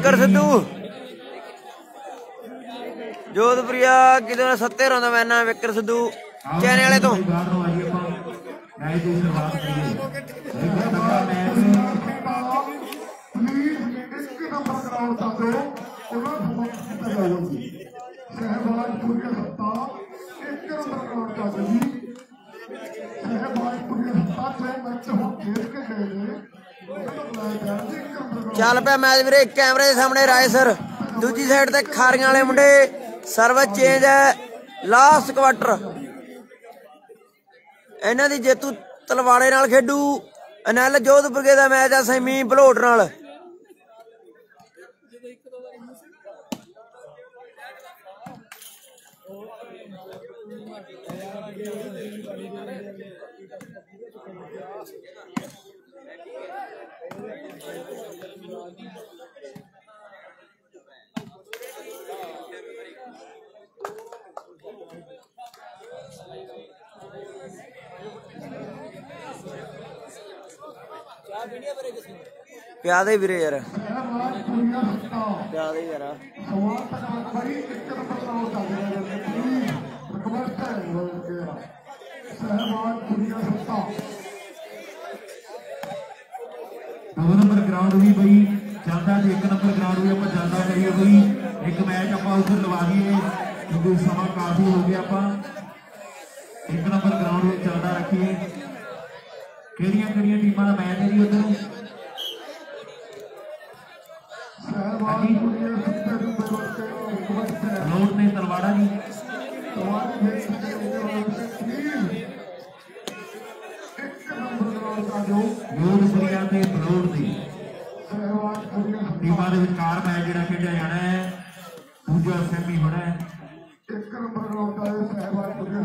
Vicar Sidhu Jodhpuria किलो 70 run का मैना विकर सिद्धू चैने वाले तो चल पे मैच वीरे कैमरे के सामने राय सर दूजी साइड ते खारियां वाले मुंडे सर्विस चेंज है लास्ट क्वार्टर इन्हां दी जेतू तलवाड़े नाल खेडू अनैल जोधपुर दा मैच है सैमी भलोट नाल प्यादे वीरे यार प्यादे यार दो नंबर ग्राउंड भी बई चलता है, एक नंबर ग्राउंड भी आप चलता करिए बई एक मैच आप उधर लवा दिए क्योंकि समा काफी हो गया आप एक नंबर ग्राउंड में चलता रखिए किहड़ियां टीमां दा मैच है जी उधर लोट ने तलवाड़ा जी जोधपुरिया ते बलोट दी टीमां दे विचकार मैच जिहड़ा खेडिया जाना है दूजा सैमी होना है एक नंबर ग्राउंड का सहवागपुरिया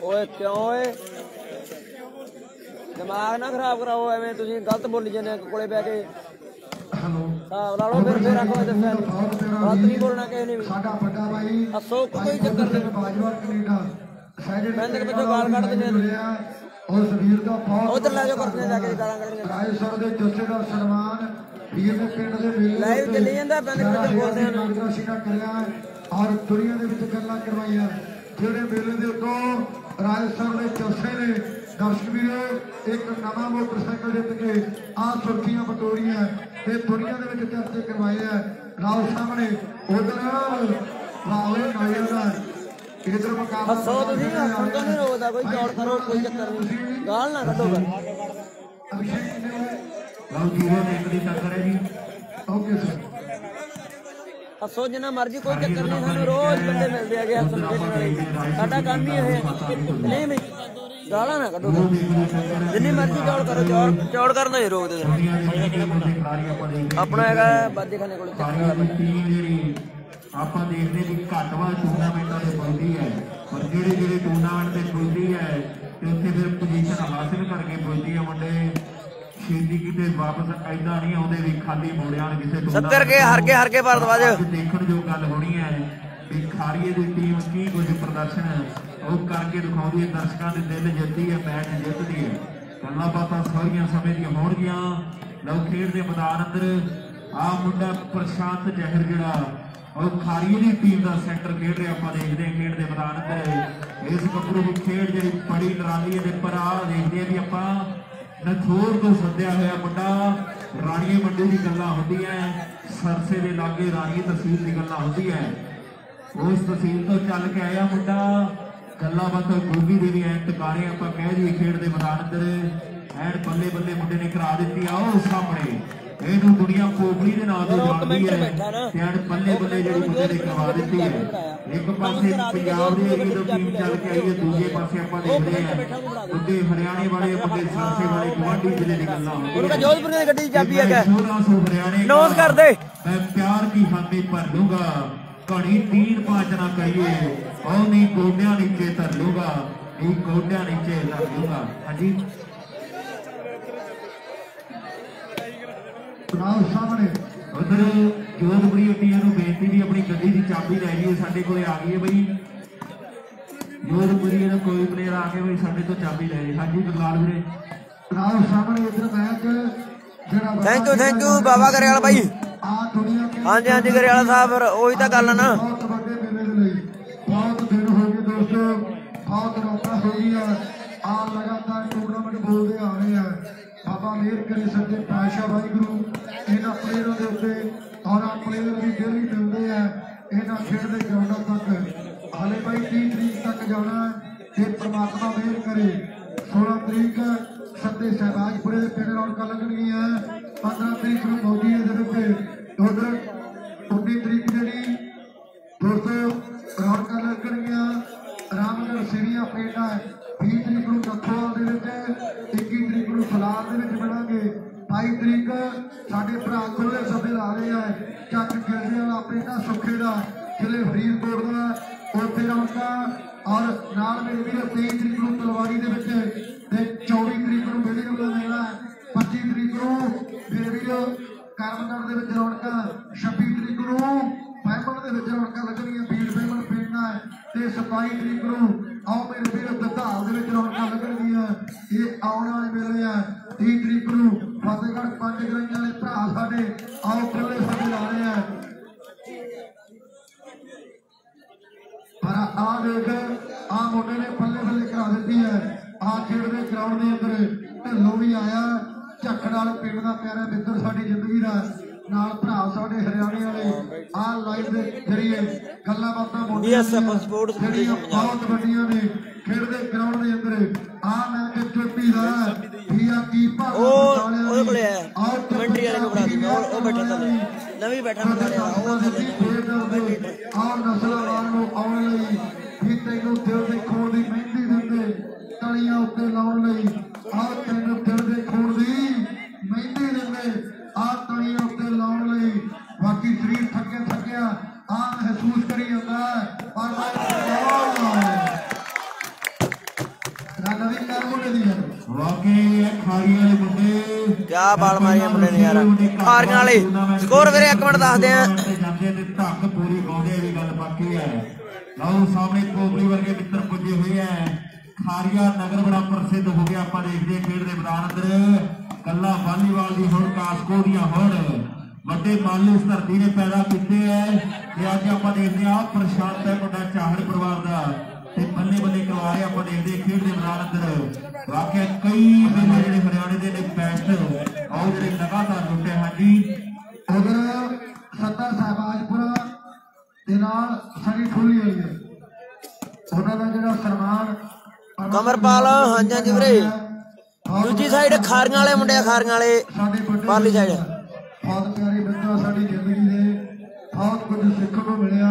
ओए क्यों दिमाग ना खराब कराओ एवें तुसीं गलत बोली जाने कोले बह के हिसाब ला लो फिर आखो दस्या गलत नहीं बोलना किसी ने भी हसो कोई चक्कर नहीं मैं पिछले गाल कट देने उधर लै जाओ करने जाके गालां कढणियां लाइव चली जांदा पिंड पिंड बोलदे हैं और दुनिया दे विच गल्लां करवाइयां जेड़े मेले दे उत्तों राजस्थान दे चौथे ने दर्शक वीरो एक नवा मोटरसाइकिल जित के आ सुर्खियां बटोरियां ते दुनिया दे विच चर्चे करवाए हैं लाओ सामने उधर लाओ नायर दा इधर मुकाबला हसो तुसीं हसन तो नहीं रोकदा कोई चौड़ करो कोई चक्कर नहीं गाल ना कढो कर लाओ जीरो ने एक दी टक्कर है जी ओके सर हसो जिन्ना मर्जी कोई चक्कर नहीं सानू रोज बंदे मिलते हैं हसन साडा काम ही है नहीं भाई गाला ना कढो जिन्नी मर्जी चौड़ करो चौड़ करना ही रोक दे अपना है बाजे खाने को आप देखते भी घट वाल टूर्नामेंटा से पुजती है पर जेडे जेडे टूर्नामेंट से पुजती है उत्थे फिर पोजीशन हासिल करके पुजती है मुंडे छेती किते वापस ऐदा नहीं आउंदे भी खाली मोड़ियां किसे 70 के हर के भारद्वाज देखण जो गल होनी है भी खारीए दी टीम की कुछ प्रदर्शन ਉਹ ਕਰਕੇ ਦਿਖਾਉਂਦੀ ਹੈ ਦਰਸ਼ਕਾਂ ਦੇ ਦਿਲ ਜਿੱਤਦੀ ਹੈ ਮੈਚ ਜਿੱਤਦੀ ਹੈ ਗੱਲਾਂ ਬਾਤਾਂ ਸਾਰੀਆਂ ਸਮੇਂ ਦੀਆਂ ਹੋਣਗੀਆਂ ਲਓ ਖੇਡ ਦੇ ਮੈਦਾਨ ਅੰਦਰ ਆ ਮੁੰਡਾ ਪ੍ਰਸ਼ਾਂਤ ਜਹਿਰ ਜਿਹੜਾ ਉਹ ਖਾਰੀਏ ਦੀ ਟੀਮ ਦਾ ਸੈਂਟਰ ਖੇਡ ਰਿਹਾ ਆਪਾਂ ਦੇਖਦੇ ਹਾਂ ਖੇਡ ਦੇ ਮੈਦਾਨ ਅੰਦਰ ਇਸ ਗੱਭਰੂ ਦੀ ਖੇਡ ਜਿਹੜੀ ਬੜੀ ਨਿਰਾਲੀ ਦੇ ਪਰ ਆ ਦੇਖਦੇ ਆ ਵੀ ਆਪਾਂ ਨਥੋਰ ਤੋਂ ਸੱਦਿਆ ਹੋਇਆ ਮੁੰਡਾ ਰਾਣੀਏ ਮੰਡੀ ਦੀ ਗੱਲਾਂ ਹੁੰਦੀਆਂ ਸਰਸੇ ਦੇ ਲਾਗੇ ਰਾਣੀਏ ਤਹਿਸੀਲ ਦੀ ਗੱਲਾਂ ਹੁੰਦੀਆਂ ਉਸ ਤਹਿਸੀਲ ਤੋਂ ਚੱਲ ਕੇ ਆਇਆ ਮੁੰਡਾ गल्ला बात गोगी दे भी एंड टकारे आप कह दिए खेड के मैदान अंदर एंड बल्ले बल्ले मुंडे ने करा दी आओ सामने ਇਹਨੂੰ ਦੁਨੀਆ ਕੋਬਲੀ ਦੇ ਨਾਂ ਤੋਂ ਜਾਣਦੀ ਹੈ ਤੇ ਅੱਜ ਬੱਲੇ ਬੱਲੇ ਜਿਹੜੀ ਮੁੰਡੇ ਨੇ ਕਰਵਾ ਦਿੱਤੀ ਹੈ। ਇੱਕ ਪਾਸੇ ਪੰਜਾਬ ਦੇ ਏਰੀਏ ਤੋਂ ਟੀਮ ਚੱਲ ਕੇ ਆਈ ਹੈ, ਦੂਜੇ ਪਾਸੇ ਆਪਾਂ ਦੇਖਦੇ ਹਾਂ ਮੁੰਡੇ ਹਰਿਆਣੇ ਵਾਲੇ, ਮੁੰਡੇ ਸਰਸੇ ਵਾਲੇ, ਗੁਆਂਢੀ ਜ਼ਿਲ੍ਹੇ ਦੀ ਗੱਲਾਂ ਉਹਨਾਂ ਜੋਧਪੁਰ ਦੀ ਗੱਡੀ ਦੀ ਚਾਬੀ ਹੈਗਾ 1600 ਹਰਿਆਣੇ ਨੋਟ ਕਰ ਦੇ। मैं प्यार की हामी भर लूंगा घड़ी 3-5 ना कहिए और नहीं गोड्या नीचे धर लूंगा, नहीं गोड्या नीचे धर लूंगा। हाँ जी सामने उधर जोधपुरी टीम को बेनती भी अपनी गड्डी की चाबी लै जाइए, साडे कोले आ गई है बई जोधपुरी कोई प्लेयर आके बई साडे तो चाबी लै जाए। हाँ जी गुरलाल वीरे सामने इधर मैच थैंक यू बाबा गरेवाला भाई। हाँ जी हाँ जी गरेवाला साहब फिर वही तो गल है ना। बहुत दिन हो गए दोस्तों, बहुत रौनक हो गई है। आप लगातार टूर्नामेंट बोलते आ रहे हैं। बाबा मेहर करे सच्चे पातशाह वाहिगुरू इन्होंने प्लेयरों के उत्ते और प्लेयर भी डेली मिलते हैं इन्होंने खेडते ग्राउंडों तक। हाले भाई 30 तरीक तक जाना है, परमात्मा मेहर करे। 16 तरीक सत्ते सहबाजपुरे के पिंड रौनक लगनिया, 15 तरीक को मोदी उधर 19 तरीक जी दोस्तों रौनक लगनिया रामगढ़ सीढ़ियां पिंड है। 20 तरीक को कथोवाल 21 तरीक को फलार मिलांगे। 22 तरीक साडे भरा खुले सभे ला रहे हैं चक गिरने वाला पिंड सुखे का जिले फरीदकोट का उत्थे रौनक और नाल मेरे भी 23 तरीक को तलवारी के 24 तरीक को मेले वाला मेला, 25 तरीक को मेरे भी करमगढ़ के रौनक, 26 तरीक को पैमन के रौनक लगनिया बीड़ पैमन पिंड है, 27 तरीक को आओ मेरे भी दधाल के रौनक लगनिया। ये आने वाले मेले है। 30 तरीक को फतेहगढ़ 5 ग्रां वाले भरा साडे आओ खुले सभे ला रहे हैं। पर आ देख आ मुंडे ने पल्ले पल्ले करा दी है। आ खेडते ग्राउंड के अंदर ढिल्लों भी आया, झक्खड़ वाले पिंड का प्यारा मित्र साडी जिंदगी का नाल भरा साडे हरियाणे वाले आ लाइव के जरिए गल्लां बातां बहुत वड्डियां ने खेडते ग्राउंड के अंदर। आ मैच चोटी का भैया की तेनों दिल के खून की मेहंदी देंगे तलियां उत्ते लाउण लई। आ तेनों दिल के खून की मेहंदी देंगे आ तलियां उत्ते लाउण लई। बाकी शरीर थके थकिया आ महसूस करी जाता है क्या बाल मारी मुंडे ने यार हारियां वाले स्कोर वीरे 1 मिनट दसदे आ। धक पूरी गाउंदे दी गल बाकी है। लो सामने कोबली वर्गे मित्र पुजे हुए हैं। खारिया नगर बड़ा प्रसिद्ध हो गया। आप देखते खेड के मैदान अंदर कला वालीबाल की होड़ कास्को दी होड़ ਵੱਡੇ ਮਾਲੀ ਇਸ ਧਰਤੀ ने पैदा किए हैं। अज आप देखते हैं प्रशांत है मुंडा चाहड़ परिवार का बल्ले बल्ले करवा रहे। आप देखते खेड के मैदान अंदर वाकई कई मेले जो हरियाणे के बेस्ट और जो लगातार लुटे। हाँ जी उधर सत्ता सहबाजपुरा सड़ी खुली हुई है उन्होंने जो सम्मान कमरपाल। हाँ जी वीरे दूजी साइड खारियां वाले मुंडे खारियां वाले पारली साइड बहुत प्यारे बच्चा साड़ी जिंदगी ने बहुत कुछ सीखने को मिले।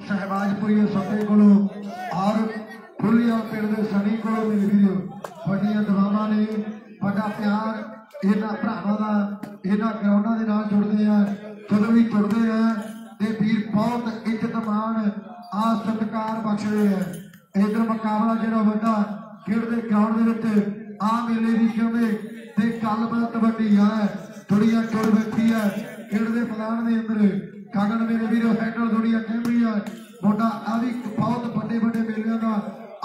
सहबाजपुरी सत्ते को और खुलिया पिंड के सनी को मेरे वीडियो बड़िया दुआवां ने बड़ा प्यार इन्होंने भरावां का इन्होंने ग्राउंडों के नाल जुड़ते हैं ਜਦੋਂ भी जुड़ते हैं ते वीर बहुत इज्जत मान आ सत्कार बख्शते हैं। इधर मुकाबला जो बड़ा खेडते ग्राउंड के आ मेले की कहते ते गलबात वड्डी है। दुनिया जुड़ बैठी है खेडते मैदान के अंदर गगन मेरे वीर हैंडल दुनिया कहती है मुंडा आ भी बहुत बड़े बड़े मेलों का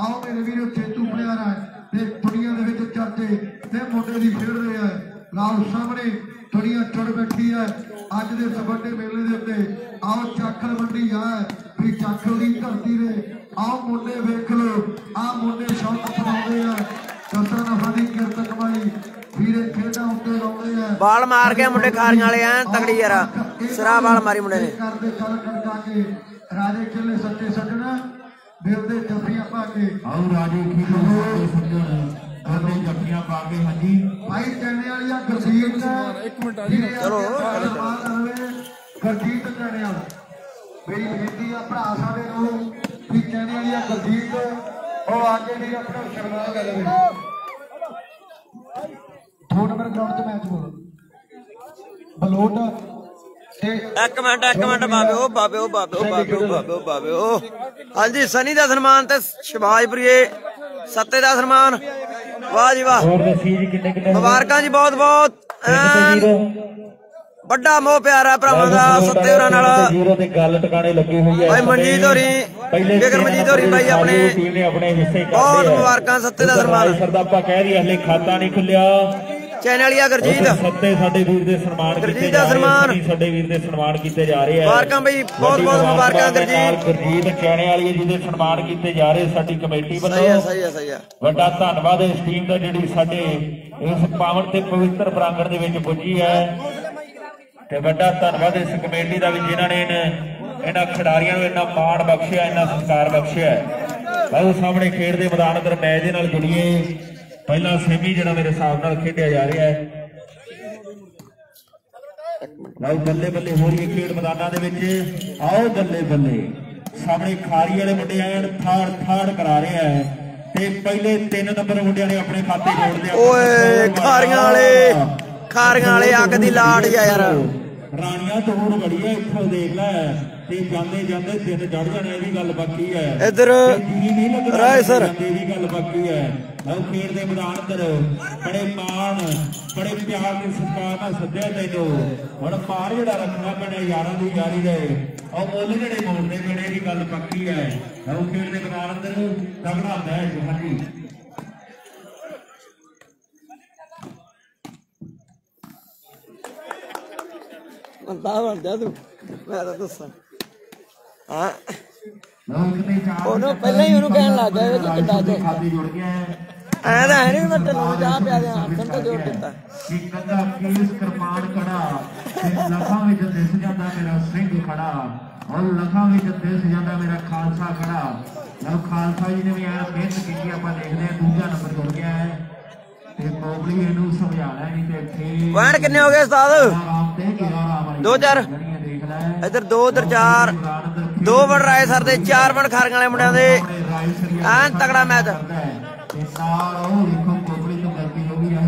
आओ मेरे वीर चेतू प्लेयर है दुनिया के चर्चे ते मुंडे की खेडते हैं। लाओ सामने दुनिया जुड़ बैठी है अज के इस बड़े मेले के उत्ते आओ चाखल मंडी है भी चाखल की धरती ने आओ मुंडे वेख लो आ मुंडे शौक अपनाते हैं 10 नफा की किरत कमाई वीरे खेडा उत्ते लाउंदे हैं। बाल मार के मुंडे खारियां वाले हैं तगड़ी यार सिरा बाल मारी मुंडे ने करदे चल कणका के राजे किले सच्चे सजन दिल दे जफियां पा के आओ राजे की सज्जन ਉਹਨੇ ਜੱਫੀਆਂ ਪਾ ਕੇ ਹਾਂਜੀ ਭਾਈ ਚੰਨੇ ਵਾਲੀਆ ਗੁਰਜੀਤ ਚਲੋ ਗੁਰਜੀਤ ਚੰਨੇ ਵਾਲਾ ਮੇਰੀ ਬੇਨਤੀ ਆ ਭਰਾ ਸਾਡੇ ਨੂੰ ਵੀ ਚੰਨੇ ਵਾਲੀਆ ਗੁਰਜੀਤ ਉਹ ਆ ਕੇ ਵੀ ਆਪਣਾ ਸ਼ਰਮਾ ਕਰ ਲਵੇ 2 ਨੰਬਰ ਗਰਾਊਂਡ 'ਚ ਮੈਚ ਬੋਲ ਬਲੋਟ ਤੇ ਇੱਕ ਮਿੰਟ ਬਾਬਿਓ ਹਾਂਜੀ ਸਨੀ ਦਾ ਸਨਮਾਨ ਤੇ ਸ਼ਿਵਾਜਪੁਰੀਏ ਸੱਤੇ ਦਾ ਸਨਮਾਨ ਵਾਹ ਜੀ ਵਾਹ ਮੁਬਾਰਕਾਂ ਜੀ ਬਹੁਤ ਵੱਡਾ ਮੋਹ ਪਿਆਰਾ ਭਰਾਵਾਂ ਦਾ ਸੱਤੇ ਹੋਰਾਂ ਨਾਲ ਭਾਈ ਮਨਜੀਤ ਹੋਰੀ ਫਿਕਰ ਮਨਜੀਤ ਹੋਰੀ ਭਾਈ ਆਪਣੇ ਬਹੁਤ ਮੁਬਾਰਕਾਂ ਸੱਤੇ ਦਾ ਸਨਮਾਨ ਖਾਤਾ ਨਹੀਂ ਖੁੱਲਿਆ ਚੈਨਲ ਵਾਲੀਆ ਗੁਰਜੀਤ ਸੱਤੇ ਸਾਡੇ ਵੀਰ ਦੇ ਸਨਮਾਨ ਗੁਰਜੀਤ ਦਾ ਸਨਮਾਨ ਸਾਡੇ ਵੀਰ ਦੇ ਸਨਮਾਨ ਕੀਤੇ ਜਾ ਰਹੇ ਆ ਮੁਬਾਰਕਾਂ ਬਈ ਬਹੁਤ ਮੁਬਾਰਕਾਂ ਗੁਰਜੀਤ ਚੈਨੇ ਵਾਲੀ ਜੀ ਦੇ ਸਨਮਾਨ ਕੀਤੇ ਜਾ ਰਹੇ ਸਾਡੀ ਕਮੇਟੀ ਵੱਲੋਂ ਸਹੀ ਹੈ ਵੱਡਾ ਧੰਨਵਾਦ ਇਸ ਟੀਮ ਦਾ ਜਿਹੜੀ ਸਾਡੇ ਇਸ ਪਾਵਨ ਤੇ ਪਵਿੱਤਰ ਪ੍ਰਾਂਗਣ ਦੇ ਵਿੱਚ ਪੁੱਜੀ ਹੈ ਤੇ ਵੱਡਾ ਧੰਨਵਾਦ ਇਸ ਕਮੇਟੀ ਦਾ ਵੀ ਜਿਨ੍ਹਾਂ ਨੇ ਇਹਨਾਂ ਖਿਡਾਰੀਆਂ ਨੂੰ ਇੰਨਾ ਮਾਣ ਬਖਸ਼ਿਆ ਇੰਨਾ ਸਤਿਕਾਰ ਬਖਸ਼ਿਆ ਆਓ ਸਾਹਮਣੇ ਖੇਡ ਦੇ ਮੈਦਾਨ ਅੰਦਰ ਮੈਚ ਦੇ ਨਾਲ ਜੁੜੀਏ ਪਹਿਲਾ ਸੈਮੀ ਜਿਹੜਾ ਮੇਰੇ ਹਿਸਾਬ ਨਾਲ ਖੇਡਿਆ ਜਾ ਰਿਹਾ ਹੈ ਆਓ ਬੱਲੇ ਹੋ ਰਹੀ ਹੈ ਖੇਡ ਮੈਦਾਨਾਂ ਦੇ ਵਿੱਚ ਆਓ ਬੱਲੇ ਸਾਹਮਣੇ ਖਾਰੀ ਵਾਲੇ ਮੁੰਡੇ ਆਏ ਹਨ ਥਾੜ ਕਰਾ ਰਹੇ ਆ ਤੇ ਪਹਿਲੇ 3 ਨੰਬਰ ਮੁੰਡਿਆਂ ਨੇ ਆਪਣੇ ਖਾਤੇ ਜੋੜ ਲਿਆ ਓਏ ਖਾਰੀਆਂ ਵਾਲੇ ਅੱਗ ਦੀ ਲਾਟ ਯਾਰ ਰਾਣੀਆਂ ਤੋਂ ਹੋਰ ਬੜੀ ਹੈ ਇੱਥੋਂ ਦੇਖ ਲੈ ਤੇ ਜਾਂਦੇ ਦਿਨ ਚੜ ਜਾਣੇ ਇਹ ਵੀ ਗੱਲ ਬਾਕੀ ਹੈ ਇੱਧਰ ਰਾਏ ਸਰ ਇਹ ਵੀ ਗੱਲ ਬਾਕੀ ਹੈ ਆਓ ਖੇਡ ਦੇ ਮੈਦਾਨ ਅੰਦਰ ਬੜੇ ਮਾਣ ਬੜੇ ਪਿਆਰ ਦੇ ਸਤਿਕਾਰ ਨਾਲ ਸੱਦਿਆ ਤੈਨੂੰ ਹੁਣ ਪਾਰ ਜਿਹੜਾ ਰੱਖਣਾ ਪੈਣਾ ਯਾਰਾਂ ਦੀ ਯਾਰੀ ਦੇ ਆਓ ਮੁੱਲ ਜਿਹੜੇ ਮੋੜਨੇ ਪੈਣੇ ਦੀ ਗੱਲ ਪੱਕੀ ਹੈ ਆਓ ਖੇਡ ਦੇ ਮੈਦਾਨ ਅੰਦਰ ਤਗੜਾ ਮੈਚ ਹਾਂਜੀ ਬੰਦਾ ਬਣ ਜਾ ਤੂੰ ਮੈਂ ਤਾਂ ਦੱਸਾਂ ਹਾਂ ਉਹਨੂੰ ਪਹਿਲਾਂ ਹੀ ਉਹਨੂੰ ਕਹਿਣ ਲੱਗ ਗਿਆ ਕਿ ਕਿੱਦਾਂ ਚ ਖਾਤੇ ਜੁੜ ਗਿਆ ਐ ਤਾਂ ਹੈ ਨਹੀਂ ਮੈਂ ਤੈਨੂੰ ਚਾਹ ਪਿਆ ਦਿਆਂ ਆਖਣ ਤਾਂ ਜੋੜ ਦਿੱਤਾ ਕਿ ਕੰਗਾ ਕੇਸ ਕਿਰਪਾਨ ਖੜਾ ਤੇ ਲੱਖਾਂ ਵਿੱਚ ਦਿਸ ਜਾਂਦਾ ਮੇਰਾ ਸਿੰਘ ਖੜਾ ਔਰ ਲੱਖਾਂ ਵਿੱਚ ਦਿਸ ਜਾਂਦਾ ਮੇਰਾ ਖਾਲਸਾ ਖੜਾ ਲਓ ਖਾਲਸਾ ਜੀ ਨੇ ਵੀ ਐ ਮਿਹਨਤ ਕੀਤੀ ਆਪਾਂ ਦੇਖਦੇ ਆ ਦੂਜਾ ਨੰਬਰ ਜੁੜ ਗਿਆ ਹੈ ਤੇ ਕੋਬਲੀ ਇਹਨੂੰ ਸਮਝਾਣਾ ਨਹੀਂ ਤੇ ਇੱਥੇ ਪੁਆਇੰਟ ਕਿੰਨੇ ਹੋ ਗਏ ਉਸਤਾਦ ਆਰਾਮ ਤੇ 2-4 ਦੇਖ ਲੈ ਇੱਧਰ 2 ਉੱਧਰ 4 2 ਬਣ ਰਾਏ ਸਰ ਦੇ 4 ਬਣ ਖਾਰੀਆਂ ਵਾਲੇ ਮੁੰਡਿਆਂ ਦੇ ਐਨ ਤਗੜਾ ਮੈਚ ਤੇ ਨਾਲ ਉਹ ਦੇਖੋ ਕੋਬਲੀ ਤੋਂ ਗਲਤੀ ਹੋ ਗਈ ਹੈ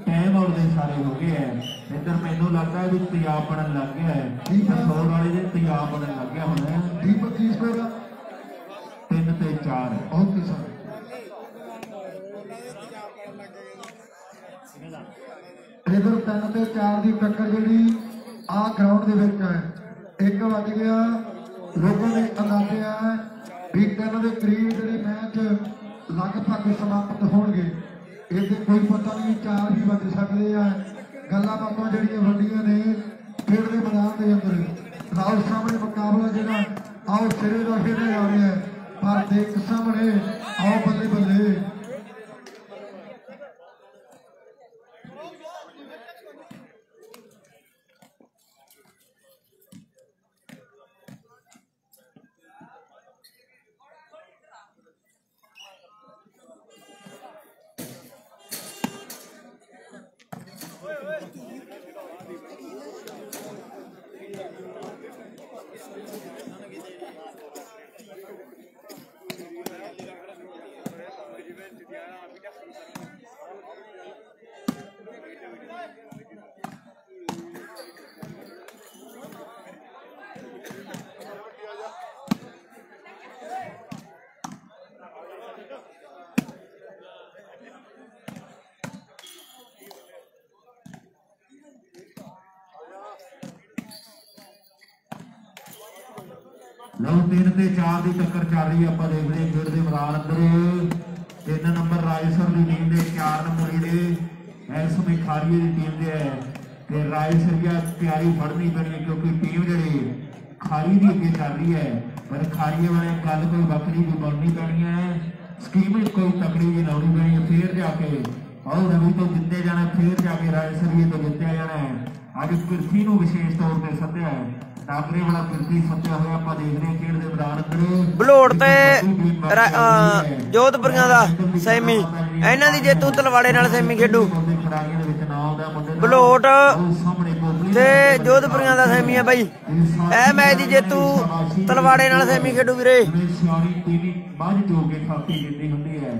ਟਾਈਮ ਆਊਟ ਦੇ ਸਾਰੇ ਹੋ ਗਏ ਹੈ ਇੱਧਰ ਮੈਨੂੰ ਲੱਗਦਾ ਹੈ ਵੀ ਤਿਆਬ ਬਣਨ ਲੱਗ ਗਿਆ ਹੈ ਫਸੋਰ ਵਾਲੇ ਦੇ ਤਿਆਬ ਬਣਨ ਲੱਗ ਗਿਆ ਹੁਣ ਦੀਪਕ ਕੀ ਸਕੋਰ 3 ਤੇ 4 ਓਕੇ ਸਰ ਇਧਰ 3 ਤੇ 4 ਦੀ ਟੱਕਰ ਜਿਹੜੀ ਆ ਗਰਾਊਂਡ ਦੇ ਵਿੱਚ ਹੈ 1 ਵੱਜ ਗਿਆ ਲੋਕਾਂ ਦੇ ਅੰਦਾਜ਼ੇ ਆ ਵੀ 3 ਦੇ ਕਰੀਬ ਜਿਹੜੀ ਮੈਚ ਲਗਭਗ ਸਮਾਪਤ ਹੋਣਗੇ ਇਹਦੇ ਕੋਈ ਪਤਾ ਨਹੀਂ 4 ਵੀ ਵੱਜ ਸਕਦੇ ਆ ਗੱਲਾਂ ਬਾਤਾਂ ਜਿਹੜੀਆਂ ਵੱਡੀਆਂ ਨੇ ਖੇਡ ਦੇ ਮੈਦਾਨ ਦੇ ਅੰਦਰ ਆਓ ਸਾਹਮਣੇ ਮੁਕਾਬਲਾ ਜਿਹੜਾ ਆਓ ਸਿਰੇ ਦਾ ਖੇਡਿਆ ਜਾ ਰਿਹਾ ਹੈ ਪਰ ਦੇਖ ਸਾਹਮਣੇ ਆਓ ਬੱਲੇ ਲਓ 3 ਤੇ 4 ਦੀ ਟੱਕਰ ਚੱਲ ਰਹੀ ਆਪਾਂ ਦੇਖਦੇ ਹਾਂ ਖੇਡ ਦੇ ਮੈਦਾਨ ਅੰਦਰ 3 ਨੰਬਰ ਰਾਏਸਰ ਦੀ ਟੀਮ ਦੇ 4 ਨੰਬਰ ਜਿਹੜੇ ਇਸ ਸਮੇਂ ਖਾਰੀਏ ਦੀ ਟੀਮ ਦੇ ਹੈ ਤੇ ਰਾਏਸਰੀਆ ਤਿਆਰੀ ਫੜਨੀ ਪੈਣੀ ਕਿਉਂਕਿ ਟੀਮ ਜਿਹੜੀ ਖਾਰੀ ਦੀ ਅੱਗੇ ਚੱਲ ਰਹੀ ਹੈ ਪਰ ਖਾਰੀਏ ਵਾਲੇ ਗੱਲ ਕੋਈ ਵੱਖਰੀ ਵੀ ਬਣਨੀ ਪੈਣੀ ਹੈ ਸਕੀਮ ਕੋਈ ਤਕੜੀ ਜੀ ਲਾਉਣੀ ਪੈਣੀ ਹੈ ਫੇਰ ਜਾ ਕੇ ਆਓ ਰਵੀ ਤੋਂ ਜਿੱਤੇ ਜਾਣਾ ਫੇਰ ਜਾ ਕੇ ਰਾਏਸਰੀਏ ਤੋਂ ਜਿੱਤਿਆ ਜਾਣਾ ਹੈ ਅੱਜ ਕਿਰਤੀ ਨੂੰ ਵਿਸ਼ੇਸ਼ ਤੌਰ ਤੇ ਸੱਦਿਆ ਹੈ ਡਾਕਰੇ ਵਾਲਾ ਕਿਰਤੀ ਸੱਦਿਆ ਹੋਇਆ ਆਪਾਂ ਦੇਖਦੇ ਹਾਂ ਖੇਡ ਦੇ ਮੈਦਾਨ ਅੰਦਰ ਬਲੋੜ ਤੇ ਜੋਧਪੁਰੀਆਂ ਦਾ ਸੈਮੀ ਇਹਨਾਂ ਦੀ ਜੇਤੂ ਤਲਵਾੜੇ ਨਾਲ ਸੈਮੀ ਖੇਡੂ। ਖਿਡਾਰੀਆਂ ਦੇ ਵਿੱਚ ਨਾਮ ਆਉਂਦਾ ਮੁੰਡੇ ਦਾ ਬਲੋਟ ਸਾਹਮਣੇ ਕੋਪਲੀ ਤੇ ਜੋਧਪੁਰੀਆਂ ਦਾ ਸੈਮੀ ਆ ਬਾਈ। ਇਹ ਮੈਚ ਦੀ ਜੇਤੂ ਤਲਵਾੜੇ ਨਾਲ ਸੈਮੀ ਖੇਡੂ ਵੀਰੇ। ਸਿਆਣੀ ਟੀਵੀ ਬਾਝ ਜੋ ਕੇ ਥਾਪੀ ਦਿੰਦੀ ਹੁੰਦੀ ਹੈ